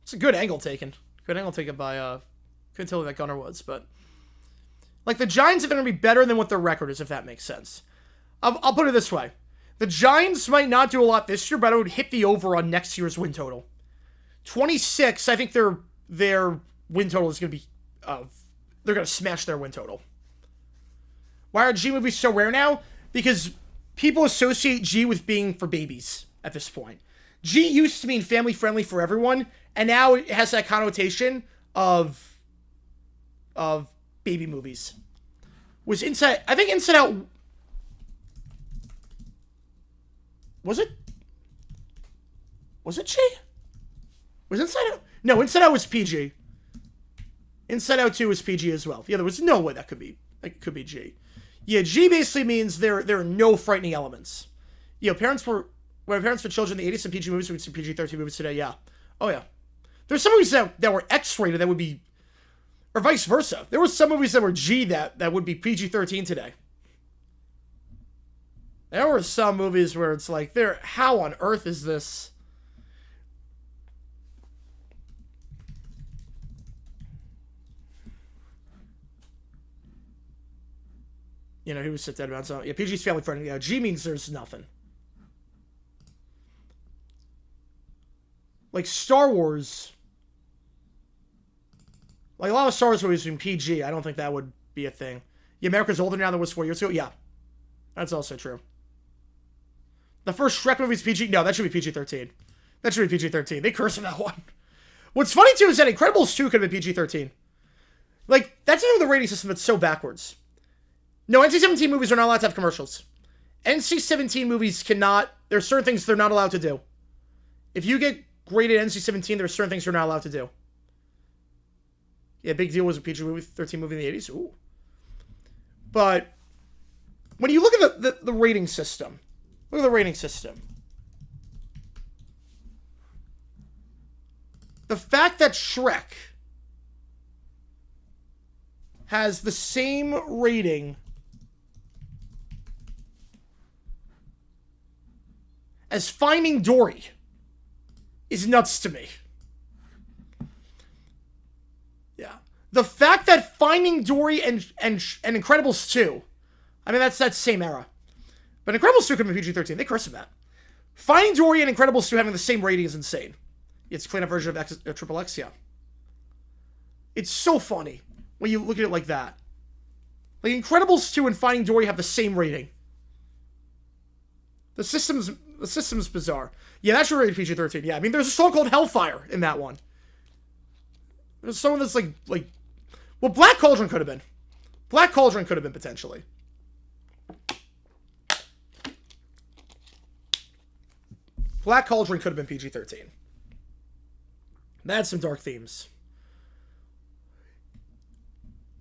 It's a good angle taken. By, couldn't tell who that gunner was, but like the Giants are going to be better than what their record is, if that makes sense. I'll put it this way. The Giants might not do a lot this year, but I would hit the over on next year's win total. 26, I think their win total is going to be, they're going to smash their win total. Why are G movies so rare now? Because people associate G with being for babies at this point. G used to mean family friendly for everyone, and now it has that connotation of baby movies. Inside Out. Was it G? Was Inside Out? No, Inside Out was PG. Inside Out 2 was PG as well. Yeah, there was no way that could be G. Yeah, G basically means there are no frightening elements. You know, parents for children in the 80s and PG movies, we would see PG-13 movies today, yeah. Oh, yeah. There's some movies that were X-rated that would be, or vice versa. There were some movies that were G that would be PG-13 today. There were some movies where it's like, how on earth is this? You know, he was sit down about so yeah, PG's family friendly. Yeah, G means there's nothing. Like Star Wars. Like a lot of Star Wars movies in PG, I don't think that would be a thing. Yeah, America's older now than it was 4 years ago. Yeah. That's also true. The first Shrek movie is PG. No, that should be PG-13. That should be PG-13. They curse on that one. What's funny too is that Incredibles 2 could have been PG-13. Like, that's another rating system that's so backwards. No, NC-17 movies are not allowed to have commercials. NC-17 movies cannot... There are certain things they're not allowed to do. If you get graded NC-17, there are certain things you're not allowed to do. Yeah, big deal was a PG-13 movie in the 80s. Ooh. But when you look at the rating system, look at the rating system. The fact that Shrek has the same rating as Finding Dory is nuts to me. Yeah. The fact that Finding Dory and Incredibles 2, I mean, that's that same era. But Incredibles 2 could be PG-13. They curse at that. Finding Dory and Incredibles 2 having the same rating is insane. It's a clean up version of Triple X, yeah. It's so funny when you look at it like that. Like, Incredibles 2 and Finding Dory have the same rating. The system's bizarre. Yeah, that's rated PG-13. Yeah, I mean, there's a song called Hellfire in that one. There's someone that's like... Well, Black Cauldron could have been. Black Cauldron could have been, potentially. Black Cauldron could have been PG-13. That's some dark themes.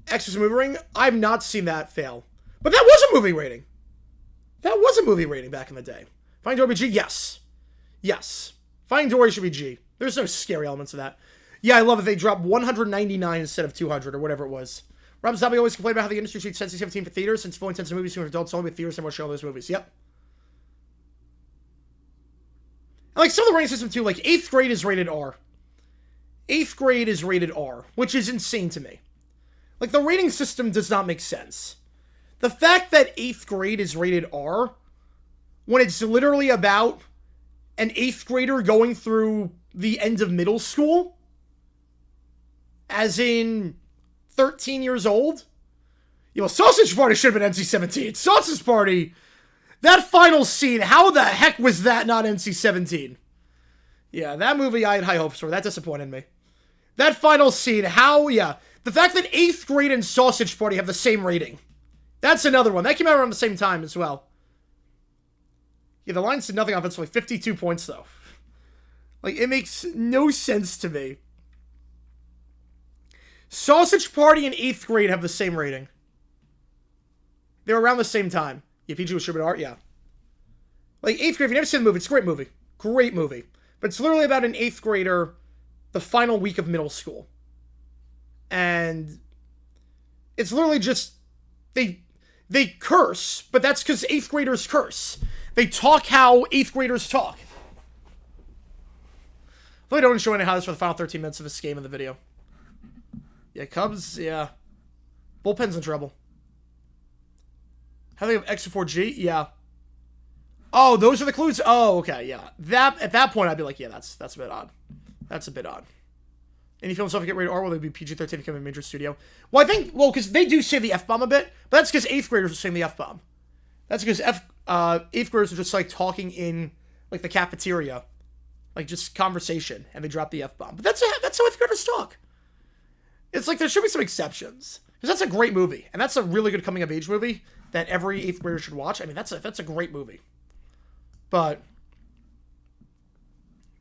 Exorcism movie rating? I've not seen that fail. But that was a movie rating. That was a movie rating back in the day. Finding Dory be G? Yes. Yes. Finding Dory should be G. There's no scary elements of that. Yeah, I love it. They dropped 199 instead of 200 or whatever it was. Rob Zombie always complained about how the industry treats NC-17 for theaters since fully intensive movies for adults only with theaters and more show those movies. Yep. And like some of the rating system too, like 8th grade is rated R. 8th grade is rated R, which is insane to me. Like, the rating system does not make sense. The fact that 8th grade is rated R, when it's literally about an 8th grader going through the end of middle school, as in 13 years old. You know, Sausage Party should have been NC-17. Sausage Party, that final scene, how the heck was that not NC-17? Yeah, that movie I had high hopes for. That disappointed me. That final scene, how, yeah. The fact that 8th grade and Sausage Party have the same rating. That's another one. That came out around the same time as well. Yeah, the Lions did nothing offensively. 52 points, though. Like, it makes no sense to me. Sausage Party and 8th grade have the same rating. They were around the same time. Yeah, PG was Sherman Art, yeah. Like, 8th grade, if you never seen the movie, it's a great movie. Great movie. But it's literally about an 8th grader the final week of middle school. And it's literally just, they curse, but that's because 8th graders curse. They talk how 8th graders talk. Though I don't show any highlights for the final 13 minutes of this game in the video. Yeah, Cubs, yeah. Bullpen's in trouble. How do they have X4G? Yeah. Oh, those are the clues? Oh, okay, yeah. At that point, I'd be like, yeah, that's a bit odd. That's a bit odd. Any film stuff get rated R, will they be PG-13 become a major studio? Well, I think, because they do say the F-bomb a bit, but that's because 8th graders are saying the F-bomb. That's because 8th graders are just, like, talking in, like, the cafeteria. Like, just conversation, and they drop the F-bomb. But that's how 8th graders talk. It's like, there should be some exceptions. Because that's a great movie, and that's a really good coming-of-age movie that every 8th grader should watch. I mean, that's a great movie. But,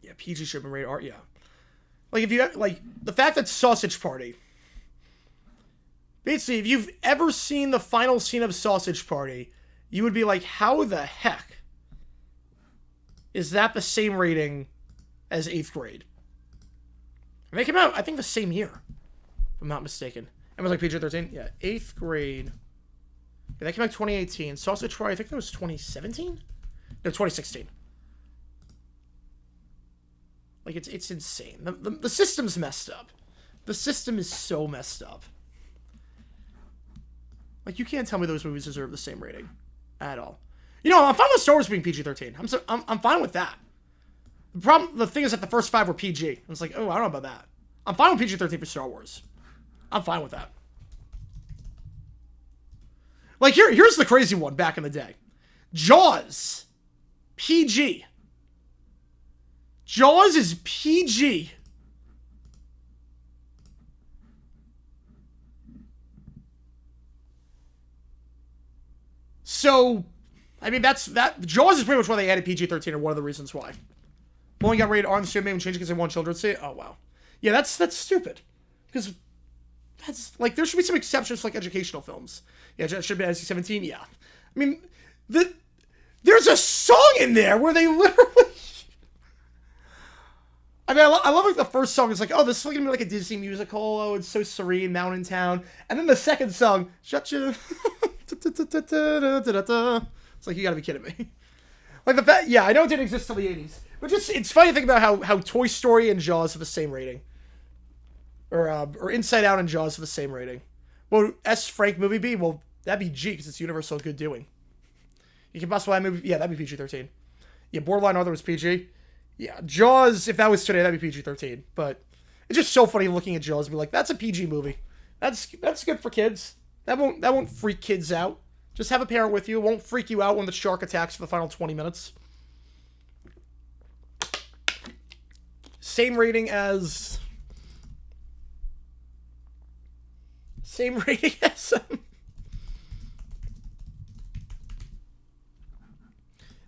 yeah, PG should have been rated R, yeah. Like, if you have, like, the fact that Sausage Party Basically, if you've ever seen the final scene of Sausage Party, you would be like, how the heck is that the same rating as 8th grade? And they came out, I think, the same year, if I'm not mistaken. It was like PG-13? Yeah, 8th grade. Yeah, that came out 2018. Sausage Party, I think that was 2017? No, 2016. Like, it's insane. The system's messed up. The system is so messed up. Like, you can't tell me those movies deserve the same rating. At all. You know, I'm fine with Star Wars being PG-13. I'm fine with that. The thing is that the first 5 were PG. I was like, oh, I don't know about that. I'm fine with PG-13 for Star Wars. I'm fine with that. Like, here's the crazy one back in the day. Jaws. PG. Jaws is PG. So, I mean, Jaws is pretty much why they added PG-13, or one of the reasons why. Only got rated R in the studio, maybe change it because they want children to see it. Oh, wow. Yeah, that's stupid. Because that's, like, there should be some exceptions for, like, educational films. Yeah, it should be NC-17, yeah. I mean, there's a song in there where they literally... I mean, I love, like, the first song is like, oh, this is going to be like a Disney musical. Oh, it's so serene, Mountain Town. And then the second song, shut you... It's like, you gotta be kidding me. Like, the fact, yeah, I know it didn't exist till the 80s. But just, it's funny to think about how Toy Story and Jaws have the same rating. Or Inside Out and Jaws have the same rating. Well, S. Frank movie B? Well, that'd be G, because it's Universal Good Doing. You can possibly have movie, yeah, that'd be PG-13. Yeah, Borderline Arthur was PG. Yeah, Jaws, if that was today, that'd be PG-13. But it's just so funny looking at Jaws and be like, that's a PG movie. That's good for kids. That won't freak kids out. Just have a parent with you. It won't freak you out when the shark attacks for the final 20 minutes. Same rating as... Same rating as...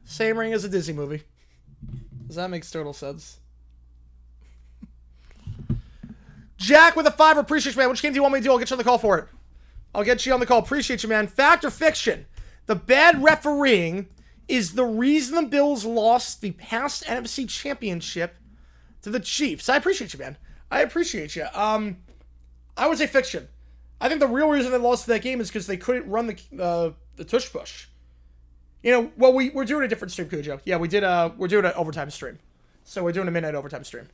Same rating as a Disney movie. Does that make total sense? Jack with a 5, appreciate you, man. Which game do you want me to do? I'll get you on the call for it. I'll get you on the call. Appreciate you, man. Fact or fiction? The bad refereeing is the reason the Bills lost the past NFC Championship to the Chiefs. I appreciate you, man. I appreciate you. I would say fiction. I think the real reason they lost that game is because they couldn't run the tush push. You know, well, we're doing a different stream, Cujo. Yeah, we're doing an overtime stream. So we're doing a midnight overtime stream.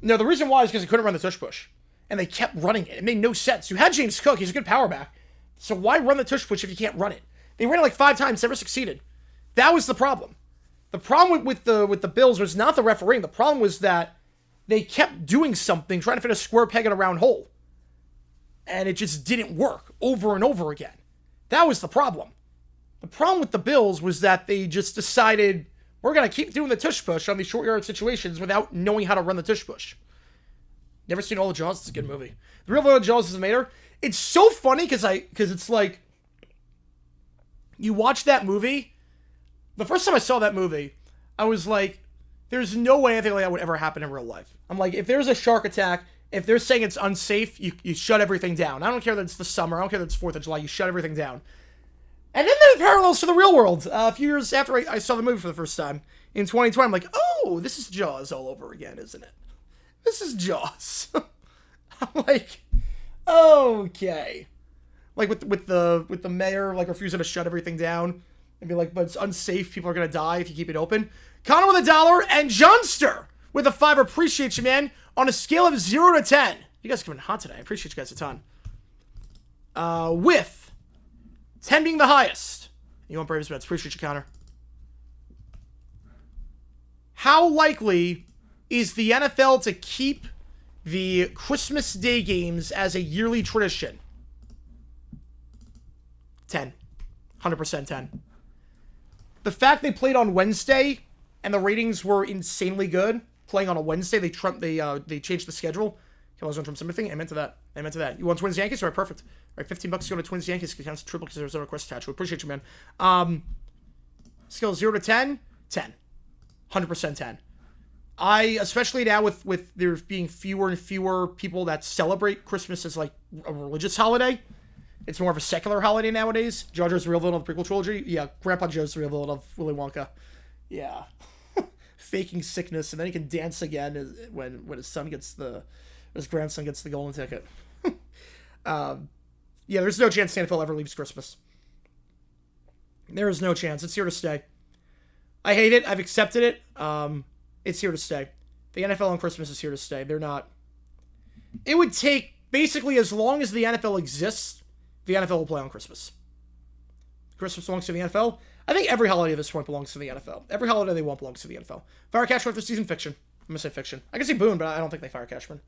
No, the reason why is because they couldn't run the tush push. And they kept running it. It made no sense. You had James Cook. He's a good power back. So why run the tush push if you can't run it? They ran it like 5 times, never succeeded. That was the problem. The problem with the Bills was not the refereeing. The problem was that they kept doing something, trying to fit a square peg in a round hole. And it just didn't work over and over again. That was the problem. The problem with the Bills was that they just decided, we're going to keep doing the tush push on these short yard situations without knowing how to run the tush push. Never seen all of Jaws? It's a good movie. The real world of Jaws is Mater. It's so funny because it's like, you watch that movie. The first time I saw that movie, I was like, there's no way anything like that would ever happen in real life. I'm like, if there's a shark attack, if they're saying it's unsafe, you shut everything down. I don't care that it's the summer. I don't care that it's 4th of July. You shut everything down. And then there's parallels to the real world. A few years after I saw the movie for the first time, in 2020, I'm like, oh, this is Jaws all over again, isn't it? This is Jaws. I'm like, okay. Like with the mayor like refusing to shut everything down and be like, but it's unsafe. People are gonna die if you keep it open. Connor with $1 and Johnster with a 5. Appreciate you, man. On a scale of 0 to 10, you guys are coming hot today. I appreciate you guys a ton. With 10 being the highest. You want Braves bets? Appreciate you, Connor. How likely is the NFL to keep the Christmas Day games as a yearly tradition? 10. 100% 10. The fact they played on Wednesday and the ratings were insanely good, playing on a Wednesday, they changed the schedule. I was on from something. I meant to that. You want Twins Yankees? All right, perfect. All right, $15 to go to Twins Yankees. It counts triple because there's no request attached. We appreciate you, man. Scale 0 to 10, 10. 100% 10. Especially now with there being fewer and fewer people that celebrate Christmas as like a religious holiday, It's more of a secular holiday nowadays. Jar Jar's the real villain of the prequel trilogy. Yeah, Grandpa Joe's the real villain of Willy Wonka. Yeah. Faking sickness, and then he can dance again when his grandson gets the golden ticket. Yeah, there's no chance the NFL ever leaves Christmas. There is no chance. It's here to stay. I hate it. I've accepted it. It's here to stay. The NFL on Christmas is here to stay. They're not. It would take basically as long as the NFL exists, the NFL will play on Christmas. Christmas belongs to the NFL. I think every holiday at this point belongs to the NFL. Every holiday they want belongs to the NFL. Fire Cashman for season fiction. I'm going to say fiction. I can say Boone, but I don't think they fire Cashman.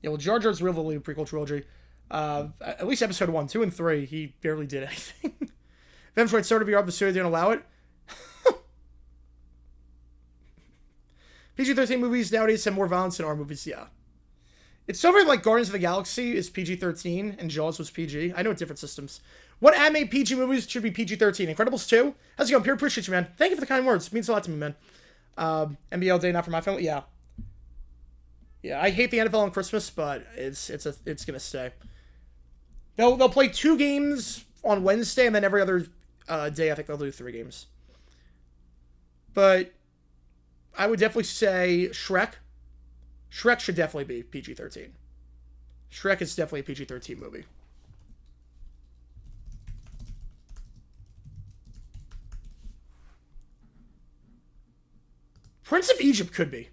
Yeah, well, Jar Jar's real villain prequel trilogy. At least episode 1, 2, and 3, he barely did anything. If Metroid started VR, the studio didn't allow it. PG-13 movies nowadays have more violence than R movies, yeah. It's so weird, like Guardians of the Galaxy is PG-13 and Jaws was PG. I know different systems. What anime PG movies should be PG-13? Incredibles 2? How's it going? Pierre, appreciate you, man. Thank you for the kind words. It means a lot to me, man. NBL Day, not for my family? Yeah. Yeah, I hate the NFL on Christmas, but it's gonna stay. They'll play 2 games on Wednesday, and then every other day I think they'll do 3 games. But I would definitely say Shrek. Shrek should definitely be PG-13. Shrek is definitely a PG-13 movie. Prince of Egypt could be.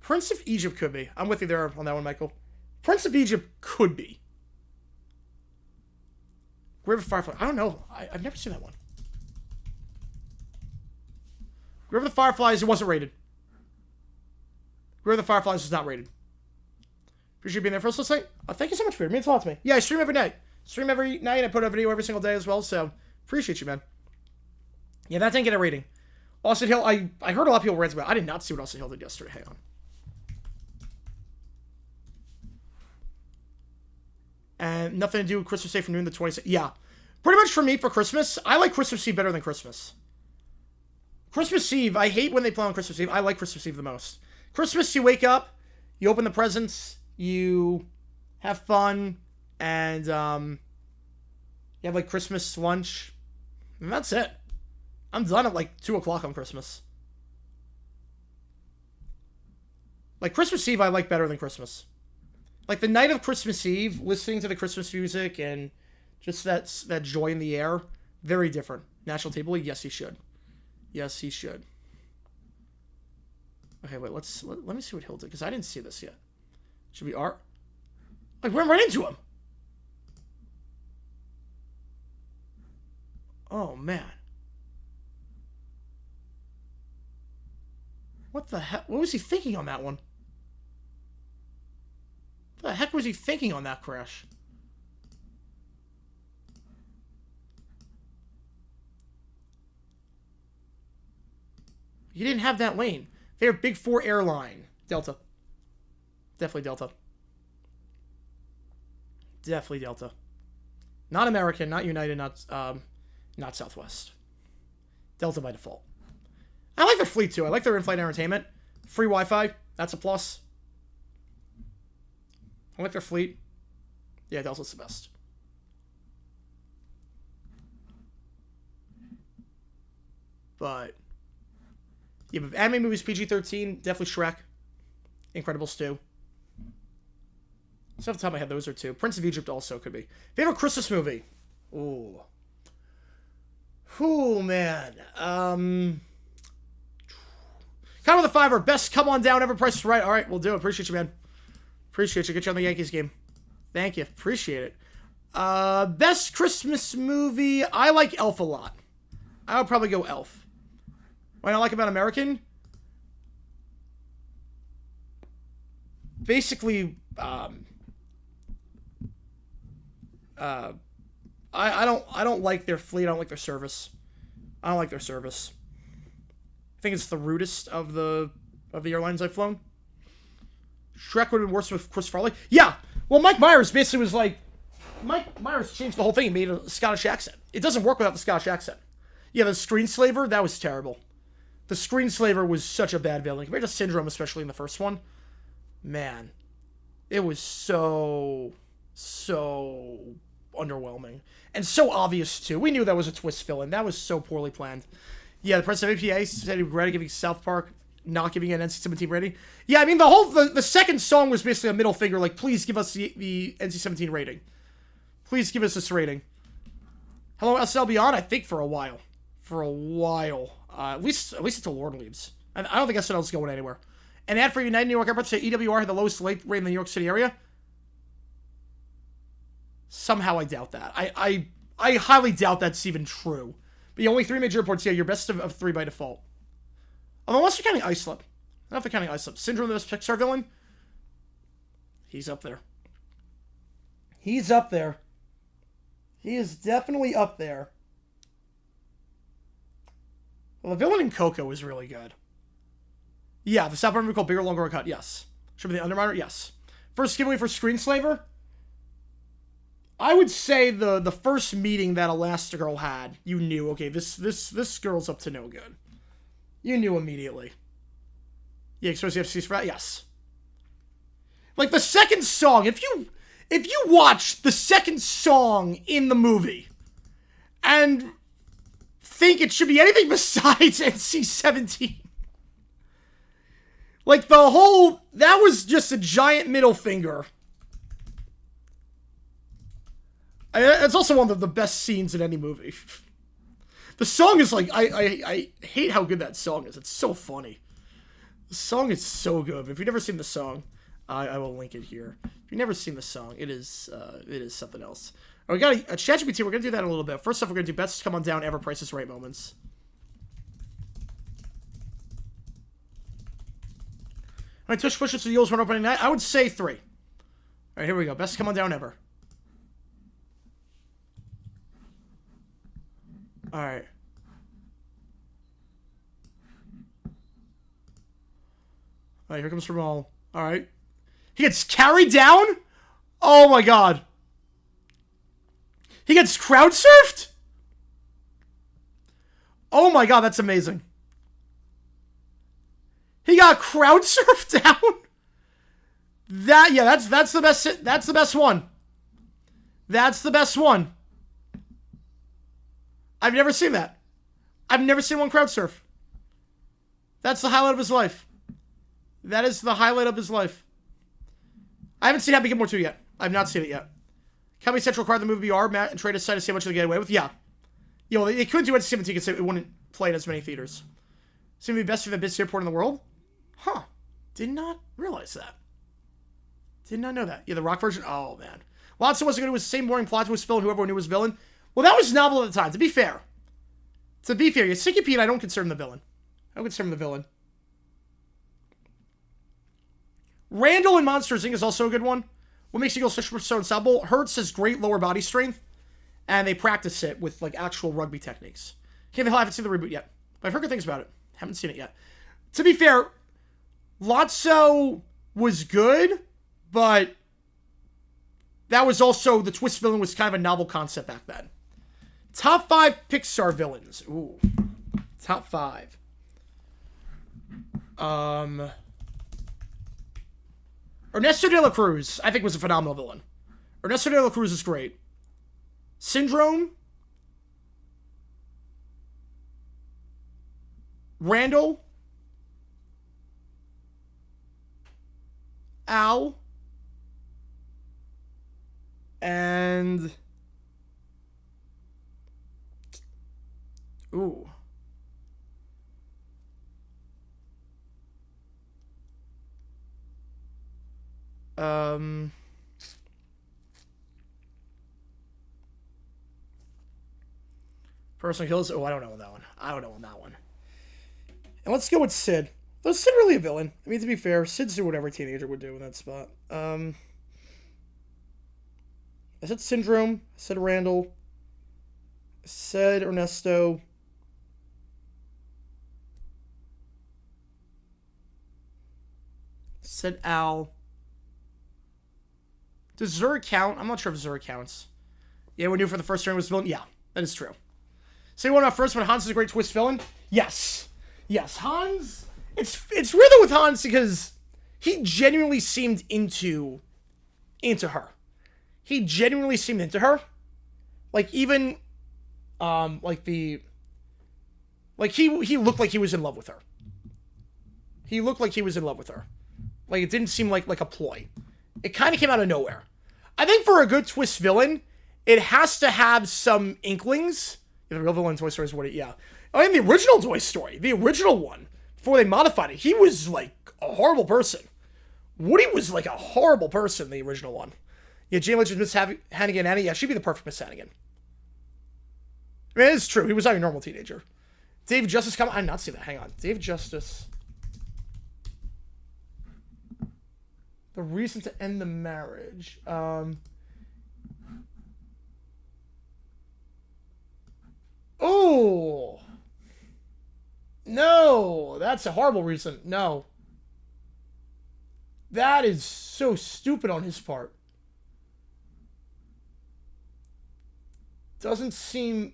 Prince of Egypt could be. I'm with you there on that one, Michael. Prince of Egypt could be. Grave of the Fireflies. I don't know. I've never seen that one. Grave of the Fireflies, it wasn't rated. Grave of the Fireflies was not rated. Appreciate you being there for us last night. Thank you so much, Peter. It means a lot to me. Yeah, I stream every night. Stream every night. I put a video every single day as well, so appreciate you, man. Yeah, that didn't get a rating. Austin Hill, I heard a lot of people rant about it. I did not see what Austin Hill did yesterday. Hang on. And nothing to do with Christmas Day from noon to 26th. Yeah. Pretty much for me, for Christmas, I like Christmas Eve better than Christmas. Christmas Eve, I hate when they play on Christmas Eve. I like Christmas Eve the most. Christmas, you wake up, you open the presents, you have fun, and you have like Christmas lunch, and that's it. I'm done at like 2 o'clock on Christmas. Like Christmas Eve, I like better than Christmas. Like the night of Christmas Eve, listening to the Christmas music and just that joy in the air, very different. National Table League, yes, he should. Yes, he should. Okay, wait, let me see what Hill did, because I didn't see this yet. Should we art? Like, we ran right into him! Oh, man. What the heck? What was he thinking on that one? What the heck was he thinking on that crash? You didn't have that lane. They're Big Four airline. Delta. Definitely Delta. Definitely Delta. Not American, not United, not Southwest. Delta by default. I like their fleet too. I like their in-flight entertainment. Free Wi-Fi. That's a plus. I like their fleet. Yeah, Delta's the best. But yeah, but anime movies PG-13, definitely Shrek. Incredibles 2. So off the top of my head, those are 2. Prince of Egypt also could be. Favorite Christmas movie? Ooh. Ooh, man. Kind of the fiver. Best come on down, ever price is right. All right, we'll do it. Appreciate you, man. Appreciate you. Get you on the Yankees game. Thank you. Appreciate it. Best Christmas movie. I like Elf a lot. I would probably go Elf. What I like about American? Basically, I don't like their fleet. I don't like their service. I don't like their service. I think it's the rudest of the airlines I've flown. Shrek would have been worse with Chris Farley. Yeah. Well, Mike Myers basically was like, Mike Myers changed the whole thing and made a Scottish accent. It doesn't work without the Scottish accent. Yeah, the Screenslaver, that was terrible. The Screenslaver was such a bad villain. Compared to Syndrome, especially in the first one. Man. It was so So underwhelming. And so obvious, too. We knew that was a twist villain. That was so poorly planned. Yeah, the president of APA said he regretted giving South Park not giving an NC-17 rating. Yeah, I mean, the second song was basically a middle finger, like, please give us the NC-17 rating. Please give us this rating. Hello, SL Beyond? I think for a while. For a while. At least until Lord leaves. I don't think SNL's going anywhere. An ad for United New York Airport said EWR had the lowest late rate in the New York City area. Somehow I doubt that. I highly doubt that's even true. But only 3 major airports. Yeah, you're best of 3 by default. Unless you're counting Islip. Not if they're counting Islip. Syndrome, the best Pixar villain? He's up there. He's up there. He is definitely up there. Well, the villain in Coco is really good. Yeah, the South Park movie called Bigger, Longer, Uncut. Yes. Should be the Underminer? Yes. First giveaway for Screenslaver? I would say the first meeting that Elastigirl had, you knew, okay, this girl's up to no good. You knew immediately. Yeah, especially FC's frat? Yes. Like, the second song, if you watch the second song in the movie and think it should be anything besides NC-17, like, that was just a giant middle finger. It's also one of the best scenes in any movie. The song is like, I hate how good that song is. It's so funny. The song is so good. If you've never seen the song, I will link it here. If you've never seen the song, it is something else. All right, we got a ChatGPT. We're going to do that in a little bit. First off, we're going to do best come on down ever, Price is Right moments. All right, tush pushes to the Eagles run opening night. I would say 3. All right, here we go. Best come on down ever. All right. All right, here comes Ramal. All right. He gets carried down? Oh my god. He gets crowd surfed? Oh my god, that's amazing. He got crowd surfed down? That's the best. That's the best one. That's the best one. I've never seen that. I've never seen one crowd surf. That's the highlight of his life. That is the highlight of his life. I haven't seen Happy Gilmore 2 yet. I've not seen it yet. Comedy Central acquired the movie VR. Matt and Trey decided to see how much they get away with. Yeah. You know, they couldn't do it 17 because it wouldn't play in as many theaters. It's going to be best for the busiest airport in the world? Huh. Did not realize that. Did not know that. Yeah, the rock version? Oh, man. Lots of wasn't going to do the same boring plot twist villain who everyone knew was villain. Well, that was novel at the time, to be fair. Sticky Pete, I don't consider him the villain. I don't consider him the villain. Randall in Monsters, Inc. is also a good one. What makes Eagles so unstoppable? Hurts has great lower body strength, and they practice it with, like, actual rugby techniques. Okay, I haven't seen the reboot yet, but I've heard good things about it. Haven't seen it yet. To be fair, Lotso was good, but that was also, the twist villain was kind of a novel concept back then. Top 5 Pixar villains. Ooh. Top 5. Ernesto de la Cruz, I think, was a phenomenal villain. Ernesto de la Cruz is great. Syndrome. Randall. Al. And... Ooh. Personal kills. Oh, I don't know on that one. And let's go with Sid. Was Sid really a villain? I mean, to be fair, Sid's doing whatever a teenager would do in that spot. I said Syndrome. I said Randall. I said Ernesto. Said Al. Does Zur count? I'm not sure if Zur counts. Yeah, we knew for the first turn was villain. Yeah, that is true. Say one about first when Hans is a great twist villain. Yes. Yes, Hans. It's weird though with Hans because he genuinely seemed into her. he genuinely seemed into her. Like, even, like, he looked like he was in love with her. He looked like he was in love with her. Like, it didn't seem like a ploy. It kind of came out of nowhere. I think for a good twist villain, it has to have some inklings. Yeah, the real villain in Toy Story is Woody, yeah. I mean, the original Toy Story, the original one, before they modified it, he was, like, a horrible person. Woody was, like, a horrible person in the original one. Yeah, Jane Lynch is Miss Hannigan Annie. Yeah, she'd be the perfect Miss Hannigan. I mean, it's true. He was not a normal teenager. Dave Justice, I did not see that. Hang on. Dave Justice. The reason to end the marriage. Oh. No. That's a horrible reason. No. That is so stupid on his part. Doesn't seem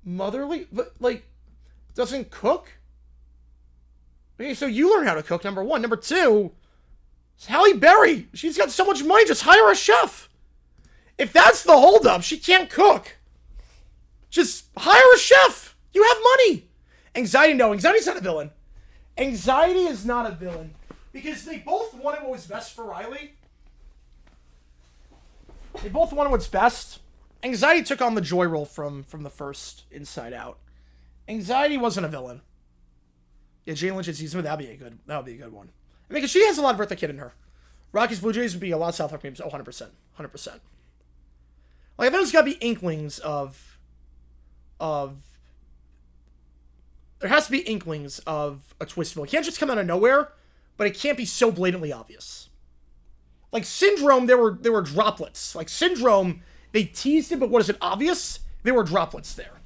motherly, but, like, doesn't cook? Okay, so you learn how to cook, number one. Number two, it's Halle Berry. She's got so much money, just hire a chef. If that's the holdup, she can't cook. Just hire a chef. You have money. Anxiety, no. Anxiety's not a villain. Anxiety is not a villain. Because they both wanted what was best for Riley. They both wanted what's best. Anxiety took on the joy role from the first Inside Out. Anxiety wasn't a villain. Yeah, Jane Lynch and Season, that would be a good one. I mean, because she has a lot of Eartha Kitt in her. Rockies Blue Jays would be a lot of South Park memes. Oh, 100%. 100%. Like, I think there's got to be inklings of... There has to be inklings of a twist villain. It can't just come out of nowhere, but it can't be so blatantly obvious. Like, Syndrome, there were droplets. Like, Syndrome, they teased it, but what is it, obvious? There were droplets there.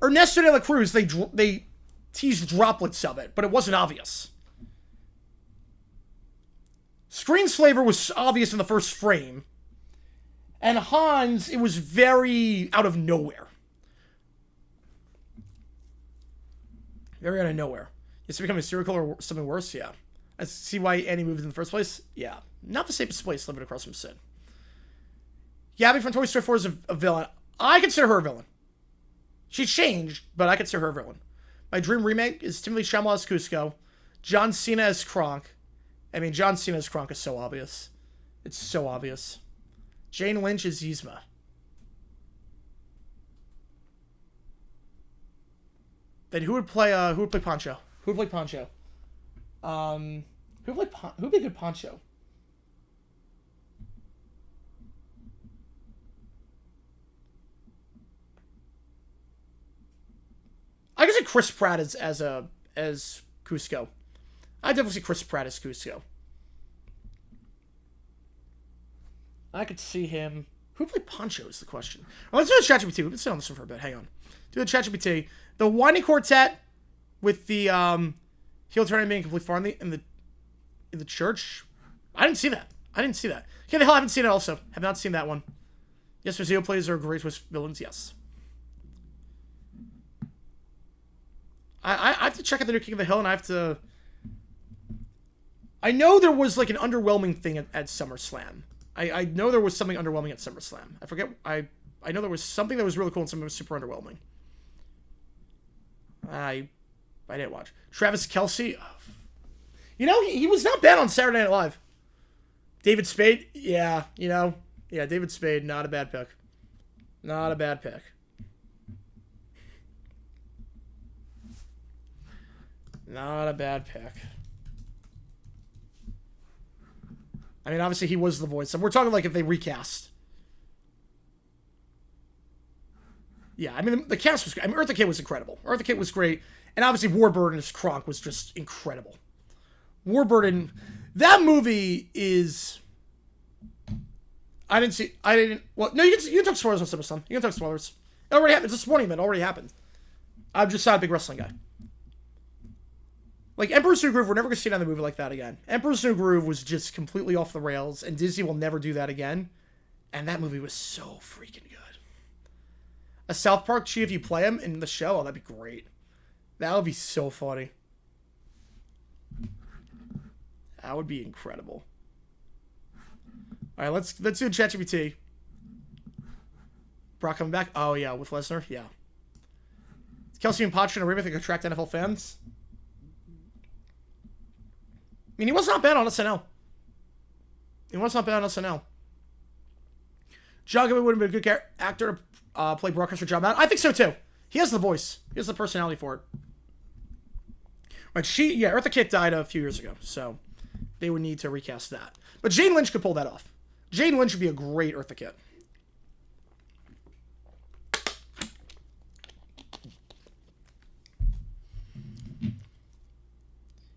Ernesto de la Cruz, they teased droplets of it, but it wasn't obvious. Screenslaver was obvious in the first frame. And Hans, it was very out of nowhere. Very out of nowhere. It's becoming a serial killer or something worse? Yeah. I see why Annie moved in the first place? Yeah. Not the safest place living across from Sid. Gabby from Toy Story 4 is a villain. I consider her a villain. She changed, but I consider her a villain. My dream remake is Timothy Chalamet as Cusco. John Cena as Kronk. I mean, John Cena as Kronk is so obvious. It's so obvious. Jane Lynch is Yzma. Then who would play Poncho? Who would play Poncho? Who'd be a good Poncho? I could see Chris Pratt as Cusco. I definitely see Chris Pratt as Cusco. I could see him. Who would play Poncho is the question. Well, let's do the ChatGPT. We've been sitting on this one for a bit. Hang on. Do the ChatGPT. The Whiny Quartet with the heel turning being complete far in the church. I didn't see that. Okay, the hell I haven't seen it also. Have not seen that one. Yes, Rizio plays are great twist villains. Yes. I have to check out the new King of the Hill, and I have to... I know there was, like, an underwhelming thing at SummerSlam. I know there was something underwhelming at SummerSlam. I forget... I know there was something that was really cool and something that was super underwhelming. I didn't watch. Travis Kelce... You know, he was not bad on Saturday Night Live. David Spade... Yeah, you know... Yeah, David Spade, not a bad pick. Not a bad pick. Not a bad pick. I mean, obviously he was the voice. We're talking like if they recast. Yeah, I mean, the cast was great. I mean, Eartha Kitt was incredible. Eartha Kitt was great. And obviously Warburton as Kronk was just incredible. Warburton, that movie is... Well, no, you can talk spoilers on SummerSlam. You can talk spoilers. It already happened. It's a sporting event. It already happened. I'm just not a big wrestling guy. Like, Emperor's New Groove, we're never going to see another movie like that again. Emperor's New Groove was just completely off the rails, and Disney will never do that again. And that movie was so freaking good. A South Park Chi, if you play him in the show, oh, that'd be great. That would be so funny. That would be incredible. All right, let's do ChatGPT. Brock coming back. Oh yeah, with Lesnar. Yeah. Is Kelsey and Poch in a remake that could attract NFL fans? I mean, he was not bad on SNL. John Goodman would have been a good actor to play broadcaster John Madden. I think so too. He has the voice. He has the personality for it. Right, Eartha Kitt died a few years ago, so they would need to recast that. But Jane Lynch could pull that off. Jane Lynch would be a great Eartha Kitt.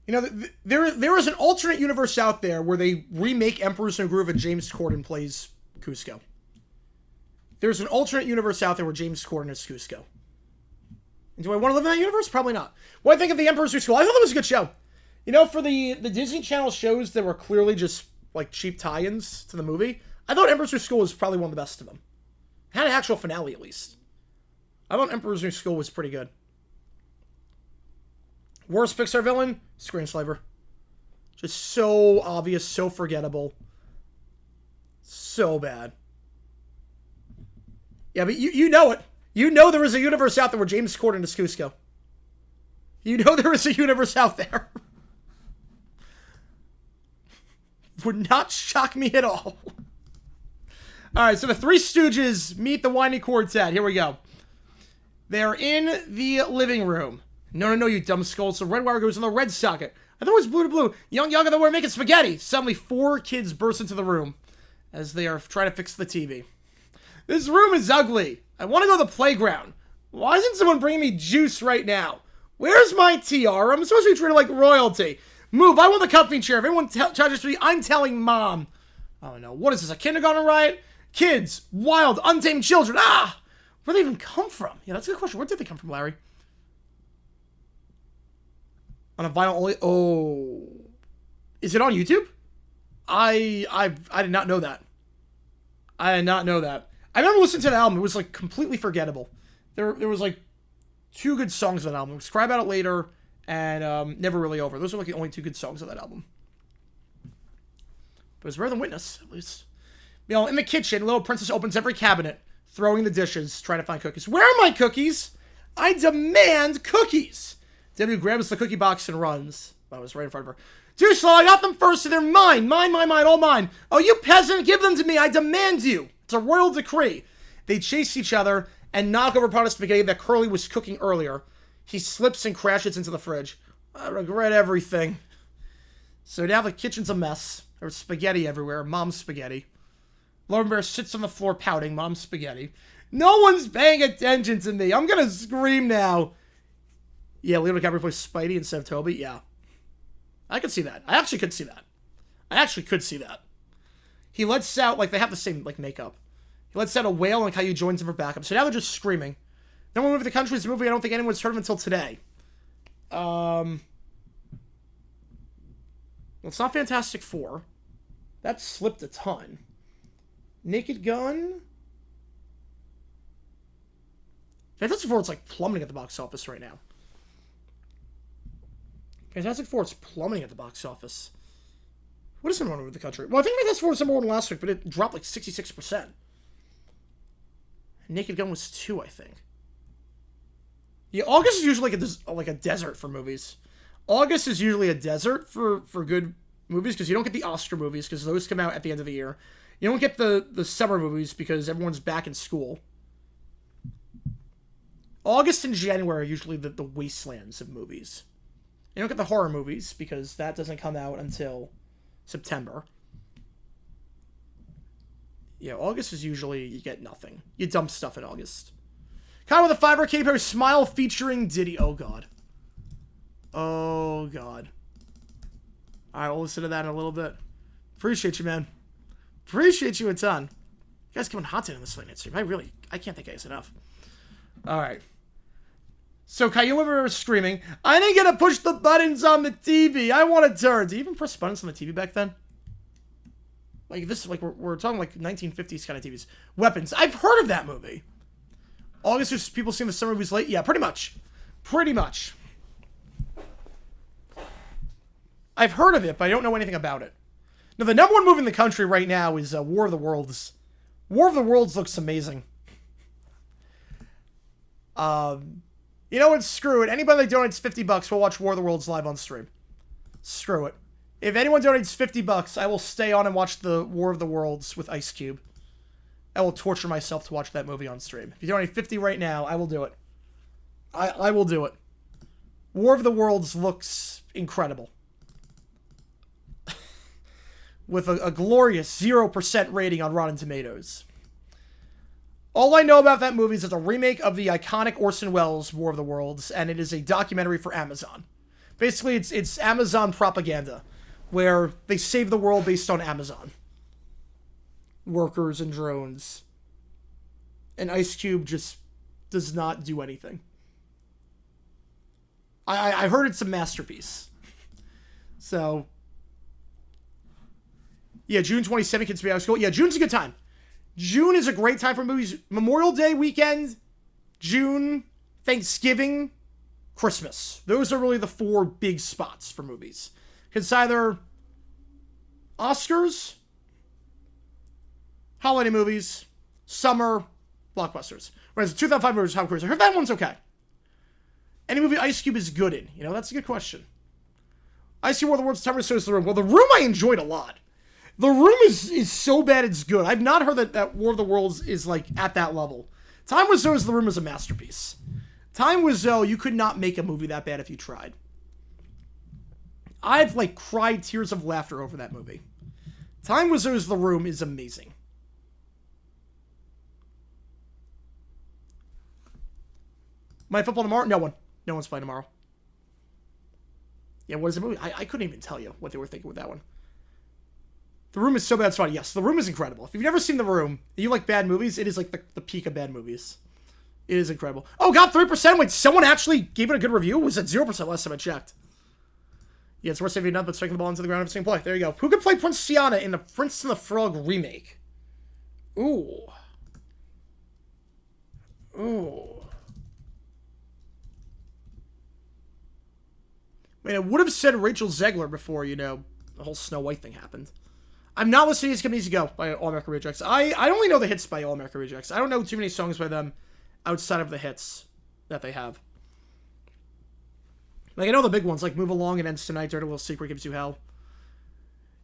You know, there is an alternate universe out there where they remake Emperor's New Groove and James Corden plays Cusco. There's an alternate universe out there where James Corden is Cusco. And do I want to live in that universe? Probably not. What do I think of the Emperor's New School? I thought that was a good show. You know, for the Disney Channel shows that were clearly just like cheap tie-ins to the movie, I thought Emperor's New School was probably one of the best of them. It had an actual finale at least. I thought Emperor's New School was pretty good. Worst Pixar villain? Screenslaver. Just so obvious, so forgettable. So bad. Yeah, but you know it. You know there is a universe out there where James Corden is Cusco. You know there is a universe out there. Would not shock me at all. Alright, so the Three Stooges meet the Whiny Quartet. Here we go. They're in the living room. No, you dumb skull. So red wire goes in the red socket. I thought it was blue to blue. Young, and we're making spaghetti. Suddenly, 4 kids burst into the room as they are trying to fix the TV. This room is ugly. I want to go to the playground. Why isn't someone bringing me juice right now? Where's my tiara? I'm supposed to be treated like royalty. Move, I want the comfy chair. If anyone charges me, I'm telling mom. Oh no, what is this, a kindergarten riot? Kids, wild, untamed children. Where do they even come from? Yeah, that's a good question. Where did they come from, Larry? On a vinyl only. Oh, is it on YouTube? I did not know that. I remember listening to the album. It was like completely forgettable. There was like 2 good songs on that album. Cry About It Later and Never Really Over. Those are like the only 2 good songs on that album. But it's better than Witness, at least. You know, in the kitchen, little princess opens every cabinet, throwing the dishes, trying to find cookies. Where are my cookies? I demand cookies. Debbie grabs the cookie box and runs. I was right in front of her. Too slow, I got them first, so they're mine. Mine, all mine. Oh, you peasant, give them to me. I demand you. It's a royal decree. They chase each other and knock over pot of spaghetti that Curly was cooking earlier. He slips and crashes into the fridge. I regret everything. So now the kitchen's a mess. There's spaghetti everywhere. Mom's spaghetti. Lauren Bear sits on the floor pouting. Mom's spaghetti. No one's paying attention to me. I'm gonna scream now. Yeah, Leonardo DiCaprio plays Spidey instead of Toby. Yeah. I could see that. I actually could see that. He lets out, like, they have the same, like, makeup. He lets out a wail, and Caillou joins him for backup. So now they're just screaming. Then we move to the country. It's a movie I don't think anyone's heard of until today. Well, it's not Fantastic Four. That slipped a ton. Naked Gun? Fantastic Four is, like, plummeting at the box office right now. Fantastic Four is plummeting at the box office. What is number 1 with the country? Well, I think Fantastic Four was number 1 last week, but it dropped like 66%. Naked Gun was 2, I think. Yeah, August is usually like a desert for movies. August is usually a desert for good movies because you don't get the Oscar movies because those come out at the end of the year. You don't get the summer movies because everyone's back in school. August and January are usually the wastelands of movies. You don't get the horror movies because that doesn't come out until September. Yeah, August is usually, you get nothing. You dump stuff in August. Kyle with a 5 Katy Perry Smile featuring Diddy. Oh, God. Oh, God. Alright, we'll listen to that in a little bit. Appreciate you, man. Appreciate you a ton. You guys coming hot in this late night stream. I can't thank you guys enough. Alright. So Caillou was screaming, I didn't get to push the buttons on the TV. I want to turn. Did you even press buttons on the TV back then? Like this, like we're talking like 1950s kind of TVs. Weapons. I've heard of that movie. August is people seeing the summer movies late. Yeah, pretty much. I've heard of it, but I don't know anything about it. No, the number one movie in the country right now is War of the Worlds. War of the Worlds looks amazing. You know what? Screw it. Anybody that donates $50 will watch War of the Worlds live on stream. Screw it. If anyone donates $50, I will stay on and watch the War of the Worlds with Ice Cube. I will torture myself to watch that movie on stream. If you donate $50 right now, I will do it. I will do it. War of the Worlds looks incredible. With a glorious 0% rating on Rotten Tomatoes. All I know about that movie is it's a remake of the iconic Orson Welles War of the Worlds, and it is a documentary for Amazon. Basically, it's Amazon propaganda, where they save the world based on Amazon. Workers and drones. And Ice Cube just does not do anything. I heard it's a masterpiece. So, yeah, June 27th, kids be out of school. Yeah, June's a good time. June is a great time for movies. Memorial Day weekend, June, Thanksgiving, Christmas. Those are really the 4 big spots for movies. It's either Oscars, holiday movies, summer, blockbusters. Whereas the 2005 movie is Tom Cruise. I heard that one's okay. Any movie Ice Cube is good in? You know, that's a good question. Ice Cube War of the Worlds, Time Shows The Room. Well, The Room I enjoyed a lot. The Room is so bad it's good. I've not heard that War of the Worlds is, like, at that level. Time Wiseau's The Room is a masterpiece. Time Wiseau, you could not make a movie that bad if you tried. I've, like, cried tears of laughter over that movie. Time Wiseau's The Room is amazing. My football tomorrow? No one. No one's playing tomorrow. Yeah, what is the movie? I couldn't even tell you what they were thinking with that one. The Room is so bad it's funny. Yes, The Room is incredible. If you've never seen The Room, and you like bad movies, it is like the peak of bad movies. It is incredible. Oh, got 3%. Wait, someone actually gave it a good review? It was at 0% last time I checked. Yeah, it's worth saving enough, but striking the ball into the ground every single play. There you go. Who could play Prince Tiana in the Prince and the Frog remake? Ooh. Ooh. I mean, I would have said Rachel Zegler before, you know, the whole Snow White thing happened. I'm not listening to It's Gonna Be Easy Go by All American Rejects. I only know the hits by All American Rejects. I don't know too many songs by them outside of the hits that they have. Like, I know the big ones, like Move Along and Ends Tonight, Dirty Little Secret Gives You Hell.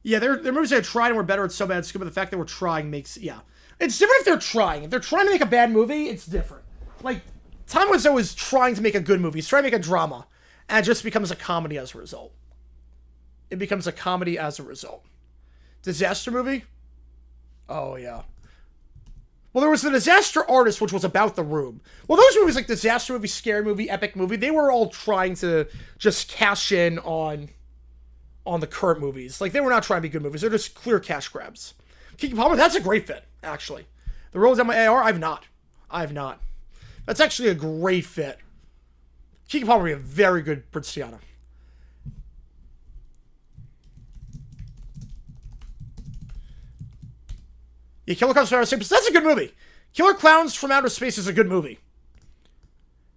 Yeah, they're movies that tried and were better. It's so bad it's good, but the fact that we're trying makes... Yeah. It's different if they're trying. If they're trying to make a bad movie, it's different. Like, Tom Wiseau is trying to make a good movie. He's trying to make a drama. And it just becomes a comedy as a result. It becomes a comedy as a result. Disaster movie? Oh, yeah. Well, there was the Disaster Artist, which was about The Room. Well, those movies, like Disaster Movie, Scary Movie, Epic Movie, they were all trying to just cash in on the current movies. Like, they were not trying to be good movies. They're just clear cash grabs. Keke Palmer, that's a great fit, actually. The Road Down My AR, I have not. That's actually a great fit. Keke Palmer would be a very good Prince Tiana. Yeah, Killer Clowns from Outer Space. That's a good movie. Killer Clowns from Outer Space is a good movie.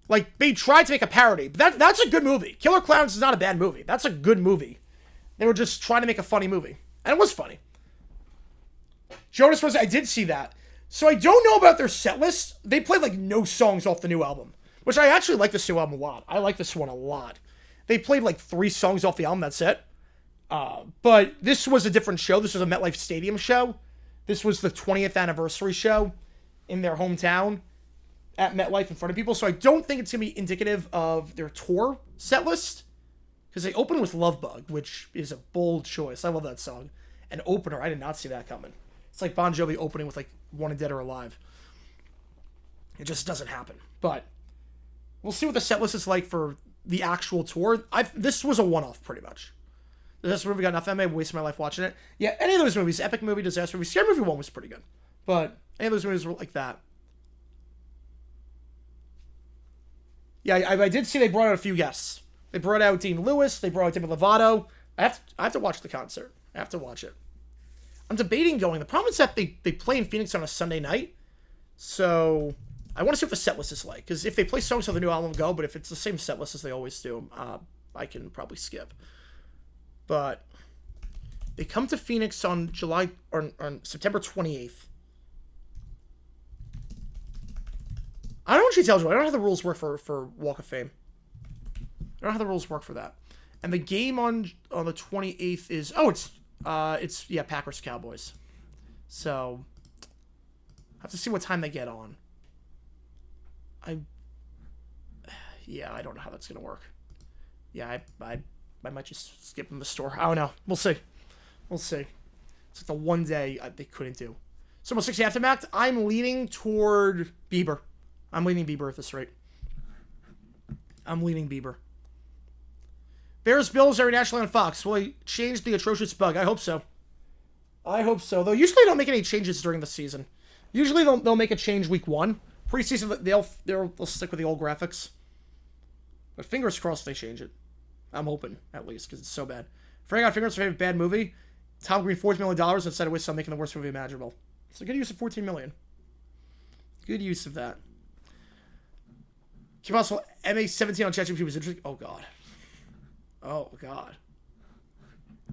Like, they tried to make a parody, but that's a good movie. Killer Clowns is not a bad movie. That's a good movie. They were just trying to make a funny movie. And it was funny. Jonas was... I did see that. So I don't know about their set list. They played, like, no songs off the new album. Which I actually like this new album a lot. I like this one a lot. They played, like, 3 songs off the album. That's it. But this was a different show. This was a MetLife Stadium show. This was the 20th anniversary show in their hometown at MetLife in front of people. So I don't think it's going to be indicative of their tour set list. Because they open with Love Bug, which is a bold choice. I love that song. An opener. I did not see that coming. It's like Bon Jovi opening with, like, Wanted Dead or Alive. It just doesn't happen. But we'll see what the set list is like for the actual tour. This was a one-off, pretty much. This movie got nothing. I may have wasted my life watching it. Yeah, any of those movies, Epic Movie, Disaster Movie, Scary Movie 1 was pretty good. But any of those movies were like that. Yeah, I did see they brought out a few guests. They brought out Dean Lewis. They brought out Demi Lovato. I have to watch the concert. I have to watch it. I'm debating going. The problem is that they play in Phoenix on a Sunday night. So I want to see what the set list is like. Because if they play songs of the new album, go. But if it's the same set list as they always do, I can probably skip. But They come to Phoenix on on September 28th. I don't know what she tells you. I don't know how the rules work for Walk of Fame. I don't know how the rules work for that. And the game on the 28th is it's Packers Cowboys. So I have to see what time they get on. I don't know how that's gonna work. Yeah, I might just skip them the store. I don't know. We'll see. It's like the one day they couldn't do. So almost 60 aftermath. I'm leaning toward Bieber. I'm leaning Bieber at this rate. I'm leaning Bieber. Bears-Bills are nationally on Fox. Will they change the atrocious bug? I hope so. Though usually they don't make any changes during the season. Usually they'll make a change week 1. Preseason they'll stick with the old graphics. But fingers crossed they change it. I'm hoping, at least, because it's so bad. Frank got fingers for a bad movie. Tom Green $14 million instead of Whistle making the worst movie imaginable. It's a good use of $14 million. Good use of that. Keep also MA17 on ChatGPT was interesting. Oh god.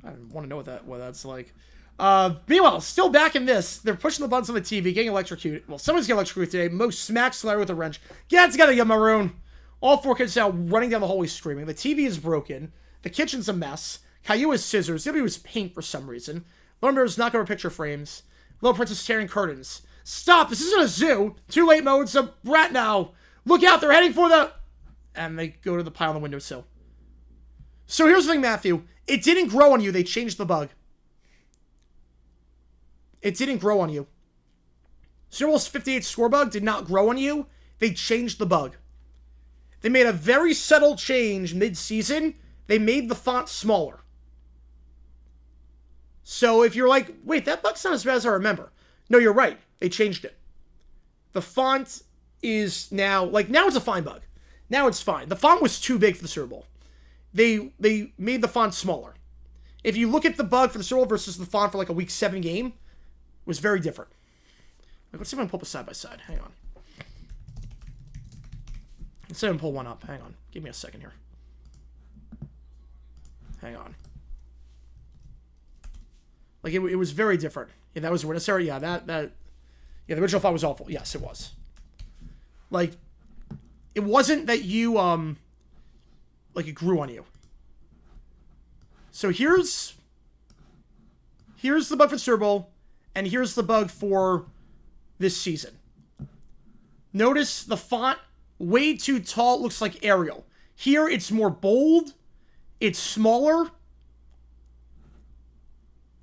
I don't want to know what that's like. Meanwhile, still back in this. They're pushing the buttons on the TV, getting electrocuted. Well, someone's getting electrocuted today. Mo smacks Larry with a wrench. Get together, you maroon. All 4 kids now running down the hallway screaming. The TV is broken. The kitchen's a mess. Caillou has scissors. Gibby was paint for some reason. Lumber is knocking over picture frames. Little Prince is tearing curtains. Stop! This isn't a zoo! Too late, Mo. It's a brat now. Look out! They're heading for the... And they go to the pile on the windowsill. So here's the thing, Matthew. It didn't grow on you. They changed the bug. It didn't grow on you. Super Bowl's 58 score bug did not grow on you. They changed the bug. They made a very subtle change mid-season. They made the font smaller. So if you're like, wait, that bug's not as bad as I remember. No, you're right. They changed it. The font is now it's a fine bug. Now it's fine. The font was too big for the Super Bowl. They made the font smaller. If you look at the bug for the Super Bowl versus the font for like a Week 7 game, it was very different. Let's see if I can pull up a side by side. Hang on. Let's see if I can pull one up. Hang on. Give me a second here. Hang on. Like, it was very different. Yeah, that was sorry. Yeah, the original font was awful. Yes, it was. Like, it wasn't that you, like, it grew on you. So here's the bug for Super Bowl, and here's the bug for this season. Notice the font, way too tall, it looks like Arial. Here, it's more bold, it's smaller.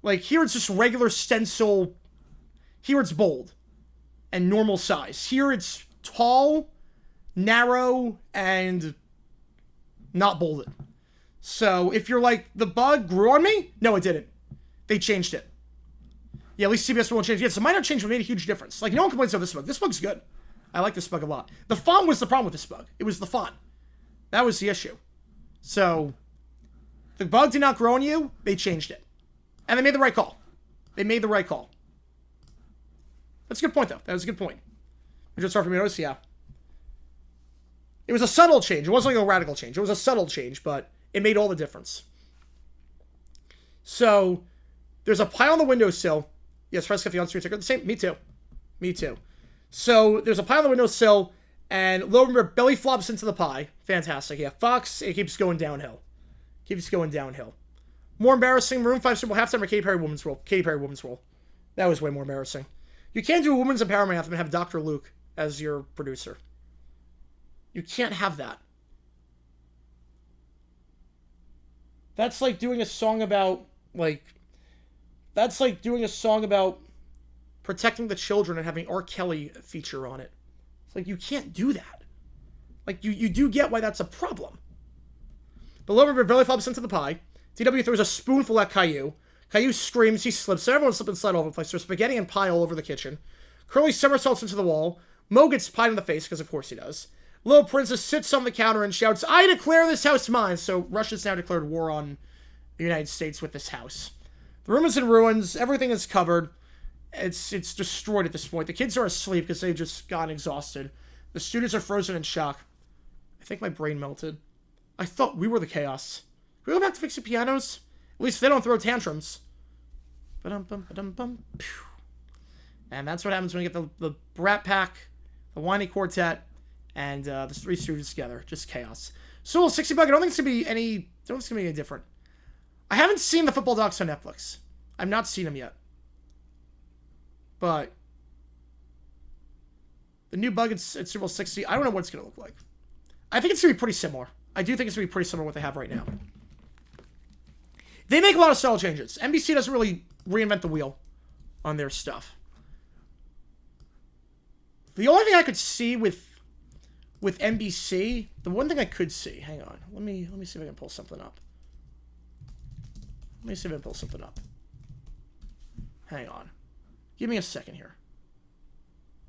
Like, here it's just regular stencil. Here it's bold and normal size. Here it's tall, narrow, and not bolded. So, if you're like, the bug grew on me? No, it didn't. They changed it. Yeah, at least CBS won't change. Yeah, it's a minor change, but made a huge difference. Like, no one complains about this bug. This bug's good. I like this bug a lot. The font was the problem with this bug. It was the font. That was the issue. So, the bug did not grow on you. They changed it. And they made the right call. They made the right call. That's a good point, though. That was a good point. Would you start from your notice? Yeah. It was a subtle change. It wasn't like a radical change. It was a subtle change, but it made all the difference. So, there's a pile on the windowsill. Yes, Fred's got the on-screen ticker. The same. Me too. Me too. So, there's a pile on the windowsill, and Lower belly flops into the pie. Fantastic. Yeah, Fox, it keeps going downhill. Keeps going downhill. More embarrassing, Maroon 5 Super Bowl halftime or Katy Perry Women's Role. Katy Perry Women's Role. That was way more embarrassing. You can't do a women's empowerment anthem and have Dr. Luke as your producer. You can't have that. That's like doing a song about, that's like doing a song about protecting the children and having R. Kelly feature on it. It's like, you can't do that. Like, you do get why that's a problem. But Lover barely flops into the pie. DW throws a spoonful at Caillou. Caillou screams, he slips, so everyone's slipping slide all over the place. There's spaghetti and pie all over the kitchen. Curly somersaults into the wall. Mo gets pied in the face, because of course he does. Little Princess sits on the counter and shouts, I declare this house mine! So Russia's now declared war on the United States with this house. The room is in ruins, everything is covered. It's destroyed at this point. The kids are asleep because they've just gotten exhausted. The students are frozen in shock. I think my brain melted. I thought we were the chaos. Can we go back to fixing pianos? At least they don't throw tantrums. Ba-dum-bum, ba-dum-bum, pew. And that's what happens when you get the Brat Pack, the Whiny Quartet, and the Three Stooges together. Just chaos. So 60 buck. I don't think it's gonna be any different. I haven't seen the football docs on Netflix. I've not seen them yet. But the new bug at Super Bowl 60, I don't know what it's gonna look like. I think it's gonna be pretty similar. I do think it's gonna be pretty similar to what they have right now. They make a lot of style changes. NBC doesn't really reinvent the wheel on their stuff. The only thing I could see with NBC, the one thing I could see, hang on, let me see if I can pull something up. Hang on. Give me a second here.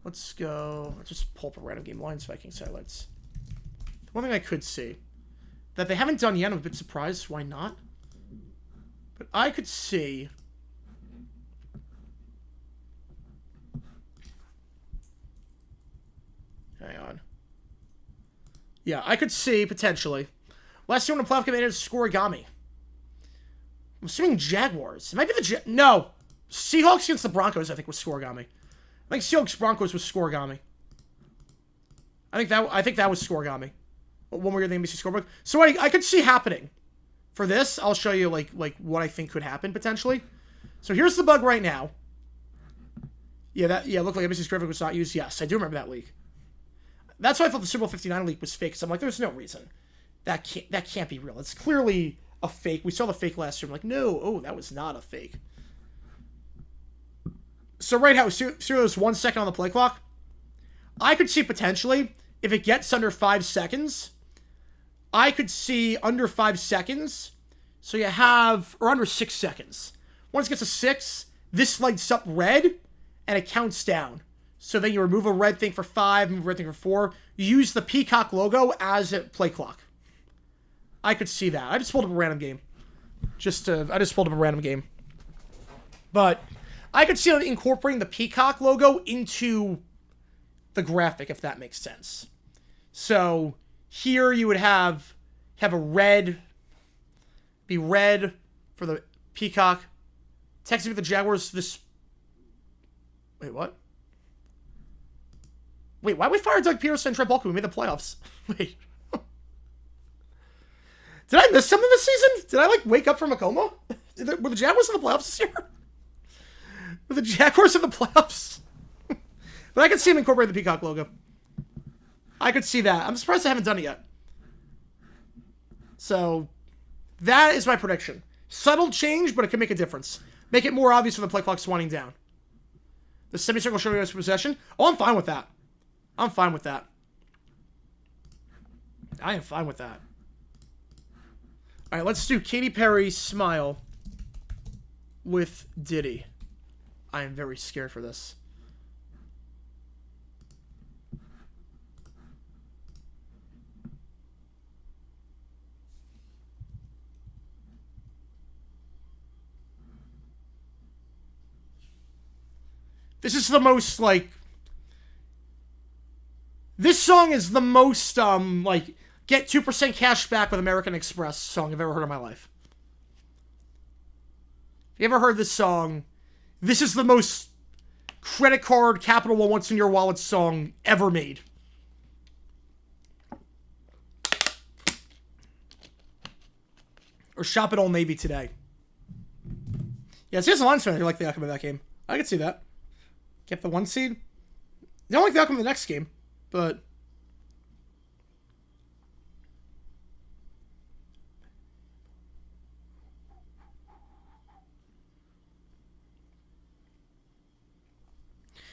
Let's just pull up a random game. Lions, Vikings highlights. The one thing I could see that they haven't done yet, I'm a bit surprised. Why not? But I could see... Hang on. Yeah, I could see, potentially. Last year when the playoff game ended, Scorigami. I'm assuming Jaguars. It might be the... No! Seahawks against the Broncos, I think, was Scorigami. I think Seahawks-Broncos was Scorigami. I think that was Scorigami. One more year the NBC scorebook. So I could see happening. For this, I'll show you, like what I think could happen, potentially. So here's the bug right now. Yeah, it looked like NBC's graphic was not used. Yes, I do remember that leak. That's why I thought the Super Bowl 59 leak was fake. Because I'm like, there's no reason. That can't be real. It's clearly a fake. We saw the fake last year. I'm like, no, that was not a fake. So right now, there's 1 second on the play clock. I could see potentially, if it gets under 5 seconds, I could see under 5 seconds. So you have, or under 6 seconds. Once it gets to 6, this lights up red, and it counts down. So then you remove a red thing for 5, move a red thing for 4. You use the peacock logo as a play clock. I could see that. I just pulled up a random game. But I could see incorporating the peacock logo into the graphic, if that makes sense. So here you would have a red, be red for the peacock. Texas with the Jaguars. Wait, what? Wait, why we fired Doug Peterson and Trent Baalke? We made the playoffs. Wait. Did I miss something this season? Did I, wake up from a coma? Were the Jaguars in the playoffs this year? Were the Jaguars in the playoffs? But I could see him incorporate the peacock logo. I could see that. I'm surprised I haven't done it yet. So, that is my prediction. Subtle change, but it can make a difference. Make it more obvious when the play clock's winding down. The semicircle showing us possession. Oh, I'm fine with that. I am fine with that. Alright, let's do Katy Perry Smile with Diddy. I am very scared for this. This is the most, this song is the most, get 2% cash back with American Express song I've ever heard in my life. If you ever heard this song, this is the most credit card Capital One What's in Your Wallet song ever made. Or shop at Old Navy today. Yeah, see, there's a Lions fan who like the outcome of that game. I can see that. Kept the 1 seed. They don't like the outcome of the next game, but...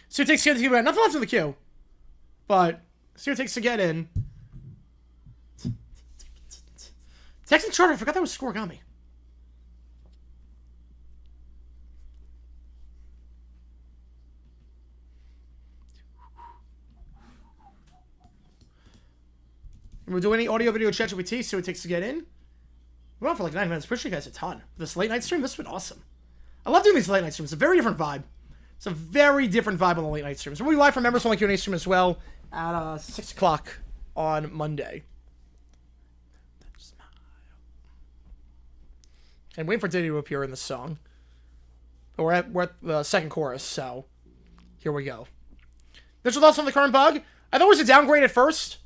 So it takes to get in. Nothing left in the queue. But so it takes to get in. Texan Charter, I forgot that was Scorigami. And we'll do any audio video chat GPT, so it takes to get in. We're on for 9 minutes. Appreciate you guys a ton. This late night stream, this has been awesome. I love doing these late night streams. It's a very different vibe. It's a very different vibe on the late night streams. We'll be live for members only Q&A stream as well at 6 o'clock on Monday. And waiting for Diddy to appear in the song. But we're at the second chorus, so here we go. This was also the current bug. I thought it was a downgrade at first.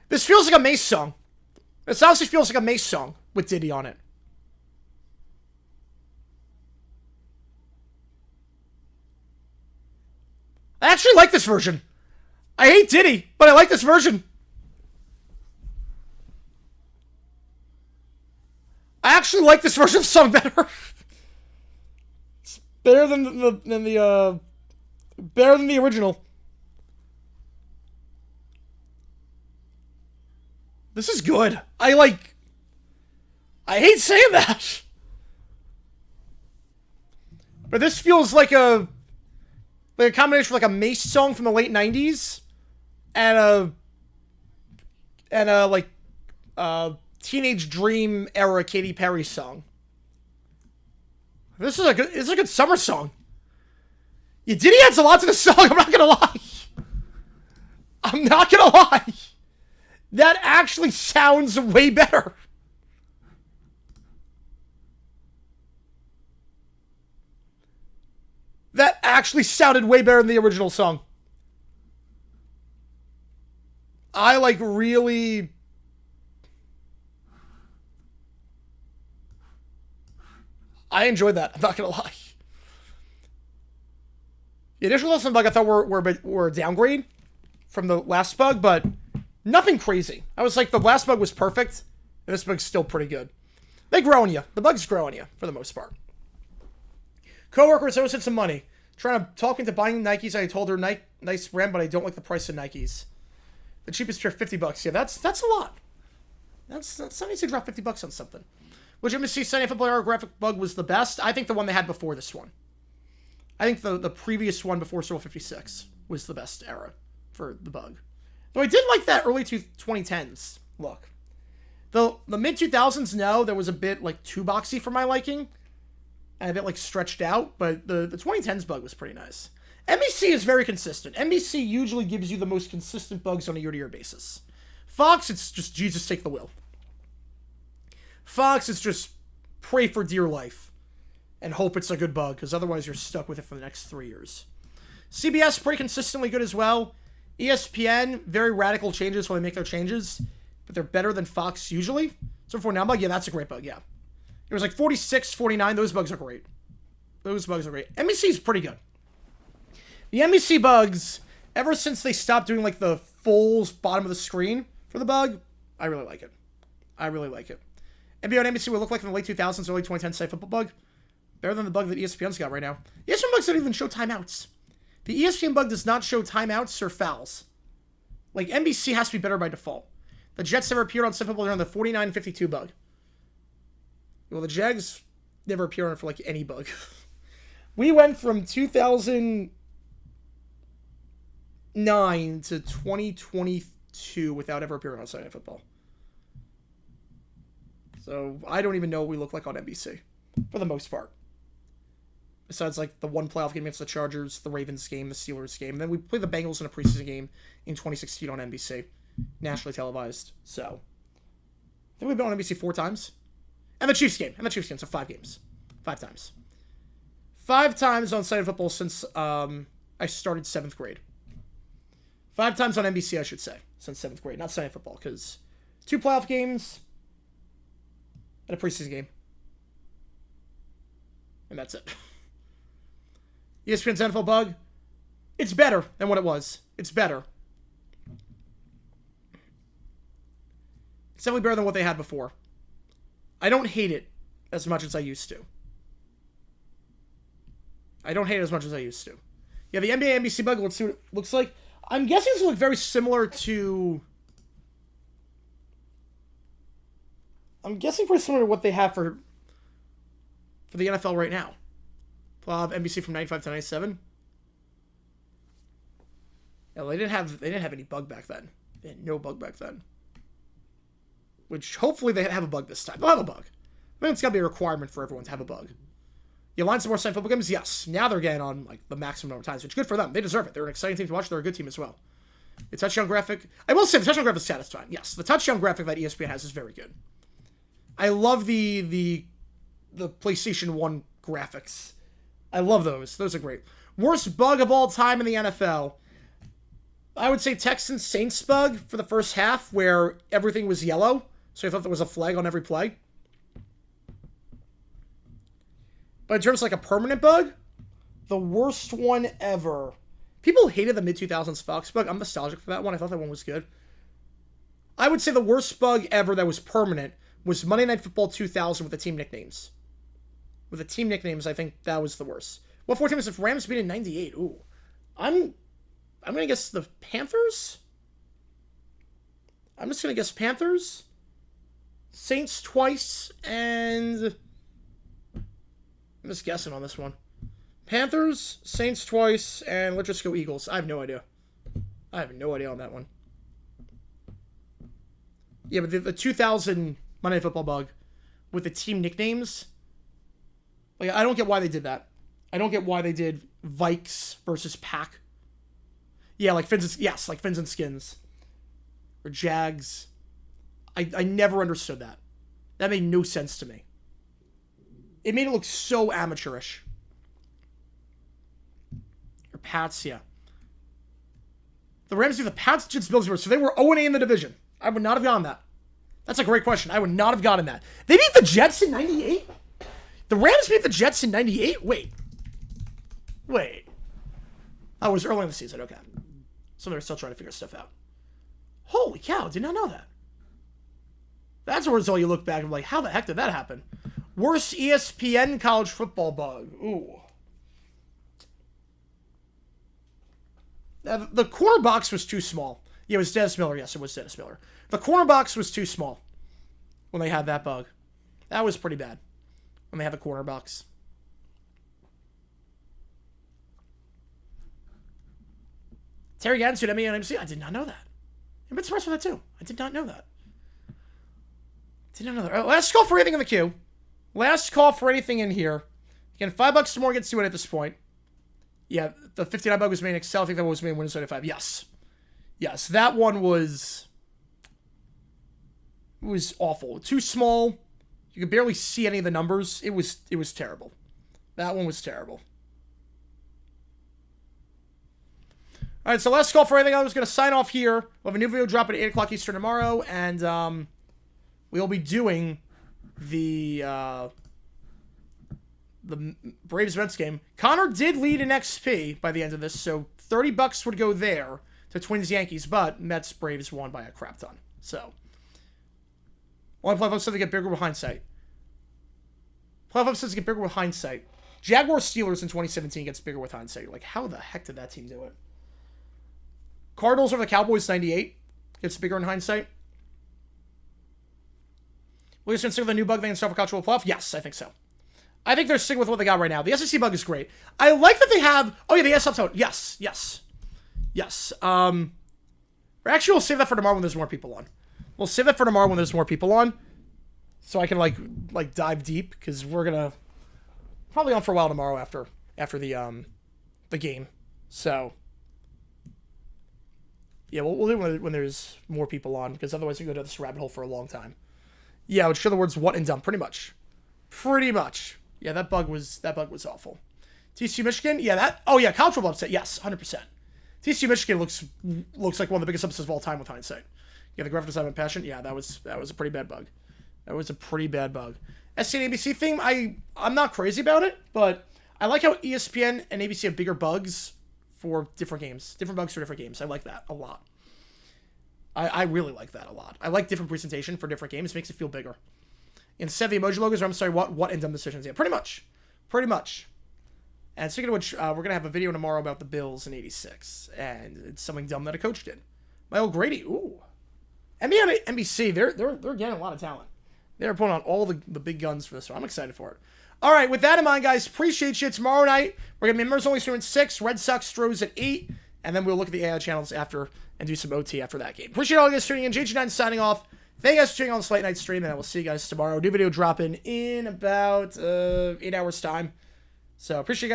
This feels like a Mace song. This honestly feels like a Mace song with Diddy on it. I actually like this version. I hate Diddy, but I like this version. I actually like this version of the song better. It's better than the original. This is good. I hate saying that. But this feels like a combination of like a Mace song from the late 90s and a Teenage Dream era Katy Perry song. This is a good summer song. Yeah, Diddy adds a lot to the song, I'm not gonna lie. I'm not gonna lie. That actually sounds way better. That actually sounded way better than the original song. I really... I enjoyed that. I'm not gonna lie. The initial lesson bug I thought were a downgrade from the last bug, but nothing crazy. I was like, the last bug was perfect, and this bug's still pretty good. They grow on you. The bugs grow on you, for the most part. Coworkers always had some money. Trying to talk into buying Nikes. I told her nice brand, but I don't like the price of Nikes. The cheapest pair, $50. Yeah, that's a lot. That's something to drop $50 on something. Which MSC Sunny Football Era graphic bug was the best. I think the one they had before this one. I think the previous one before Soul 56 was the best era for the bug. Though I did like that early 2010s look. The mid 2000s, no, there was a bit like too boxy for my liking. And a bit like stretched out, but the 2010s bug was pretty nice. NBC is very consistent. NBC usually gives you the most consistent bugs on a year-to-year basis. Fox, it's just Jesus take the wheel. Fox, it's just pray for dear life and hope it's a good bug, because otherwise you're stuck with it for the next 3 years. CBS, pretty consistently good as well. ESPN, very radical changes when they make their changes, but they're better than Fox usually. So for now bug, yeah, that's a great bug, yeah. It was like 46, 49. Those bugs are great. Those bugs are great. NBC is pretty good. The NBC bugs, ever since they stopped doing like the full bottom of the screen for the bug, I really like it. I really like it. NBA on NBC would look like in the late 2000s, early 2010s site football bug. Better than the bug that ESPN's got right now. ESPN bugs don't even show timeouts. The ESPN bug does not show timeouts or fouls. Like, NBC has to be better by default. The Jets never appeared on site football during the 49-52 bug. Well, the Jags never appear on it for, like, any bug. We went from 2009 to 2022 without ever appearing on Sunday Night Football. So, I don't even know what we look like on NBC. For the most part. Besides, like, the one playoff game against the Chargers, the Ravens game, the Steelers game. And then we played the Bengals in a preseason game in 2016 on NBC. Nationally televised. So, I think we've been on NBC 4 times. And the Chiefs game. So 5 games. 5 times. 5 times on Sunday Football since I started 7th grade. 5 times on NBC, I should say. Since 7th grade. Not Sunday Football, because 2 playoff games and a preseason game. And that's it. ESPN's NFL bug. It's better than what it was. It's better. It's definitely better than what they had before. I don't hate it as much as I used to. Yeah, the NBA NBC bug, let's see what it looks like. I'm guessing this will look very similar to... I'm guessing pretty similar to what they have for the NFL right now. NBC from 95 to 97. Yeah, they didn't have any bug back then. They had no bug back then. Which, hopefully, they have a bug this time. They'll have a bug. I think it's got to be a requirement for everyone to have a bug. The Alliance of more signed football games, yes. Now they're getting on like the maximum number of times, which is good for them. They deserve it. They're an exciting team to watch. They're a good team as well. The touchdown graphic, I will say the touchdown graphic is satisfying. Yes, the touchdown graphic that ESPN has is very good. I love the PlayStation 1 graphics. I love those. Those are great. Worst bug of all time in the NFL. I would say Texans Saints bug for the first half where everything was yellow. So I thought there was a flag on every play. But in terms of like a permanent bug, the worst one ever. People hated the mid-2000s Fox bug. I'm nostalgic for that one. I thought that one was good. I would say the worst bug ever that was permanent was Monday Night Football 2000 with the team nicknames. With the team nicknames, I think that was the worst. What 4 teams if Rams beat in 98? Ooh. I'm going to guess the Panthers? I'm just going to guess Panthers. Saints twice, and I'm just guessing on this one. Panthers, Saints twice, and let's just go Eagles. I have no idea. I have no idea on that one. Yeah, but the 2000 Monday Night Football bug with the team nicknames, like I don't get why they did that. I don't get why they did Vikes versus Pack. Yeah, like Fins and, yes, like Fins and Skins. Or Jags. I never understood that. That made no sense to me. It made it look so amateurish. Or Pats, yeah. The Rams do the Pats, Jets, Bills, so they were 0-8 in the division. I would not have gotten that. That's a great question. I would not have gotten that. They beat the Jets in 98? The Rams beat the Jets in 98? Wait. Oh, it was early in the season. Okay. So they're still trying to figure stuff out. Holy cow, did not know that. That's where it's all you look back and like, how the heck did that happen? Worst ESPN college football bug. Ooh. The corner box was too small. Yeah, it was Dennis Miller. Yes, it was Dennis Miller. The corner box was too small when they had that bug. That was pretty bad when they had the corner box. Terry Gadsden at me on MC. I did not know that. I'm a bit surprised with that too. I did not know that. Right, last call for anything in the queue. Last call for anything in here. Again, $5 more gets to it at this point. Yeah, the 59 bug was made in Excel. I think that was made in Windows 95. Yes. Yes, that one was awful. Too small. You could barely see any of the numbers. It was terrible. That one was terrible. All right, so last call for anything. I was going to sign off here. We'll have a new video drop at 8 o'clock Eastern tomorrow, and we'll be doing the Braves-Mets game. Connor did lead in XP by the end of this, so $30 would go there to Twins-Yankees, but Mets-Braves won by a crap ton. So, only playoff upsets to get bigger with hindsight. Playoff upsets to get bigger with hindsight. Jaguars-Steelers in 2017 gets bigger with hindsight. Like, how the heck did that team do it? Cardinals over the Cowboys 98 gets bigger in hindsight. Will you consider the new bug they installed for college football playoff? Yes, I think so. I think they're sticking with what they got right now. The SEC bug is great. I like that they have... Oh, yeah, the S subtone. Yes. Actually, we'll save that for tomorrow when there's more people on. So I can, like dive deep, because we're going to... Probably on for a while tomorrow after the game. So... Yeah, we'll do it when there's more people on, because otherwise we go down this rabbit hole for a long time. Yeah, which are the words what and dumb, pretty much. Yeah, that bug was awful. TCU Michigan, yeah, college football upset, yes, 100%. TCU Michigan looks like one of the biggest upsets of all time with hindsight. Yeah, the graphic design and passion, yeah, that was a pretty bad bug. SC and ABC theme, I'm not crazy about it, but I like how ESPN and ABC have bigger bugs for different games. Different bugs for different games. I like that a lot. I really like that a lot. I like different presentation for different games. It makes it feel bigger. Instead of the emoji logos, or I'm sorry, what and dumb decisions. Yeah, pretty much. And speaking of which, we're going to have a video tomorrow about the Bills in 86. And it's something dumb that a coach did. Michael Grady, ooh. NBA and NBC, they're getting a lot of talent. They're putting on all the big guns for this one. I'm excited for it. All right, with that in mind, guys, appreciate you. Tomorrow night, we're going to be members only streaming at 6, Red Sox Stros at 8, and then we'll look at the AI channels after and do some OT after that game. Appreciate all you guys tuning in. JG9 signing off. Thank you guys for tuning on this late night stream, and I will see you guys tomorrow. New video dropping in about 8 hours' time. So appreciate you guys.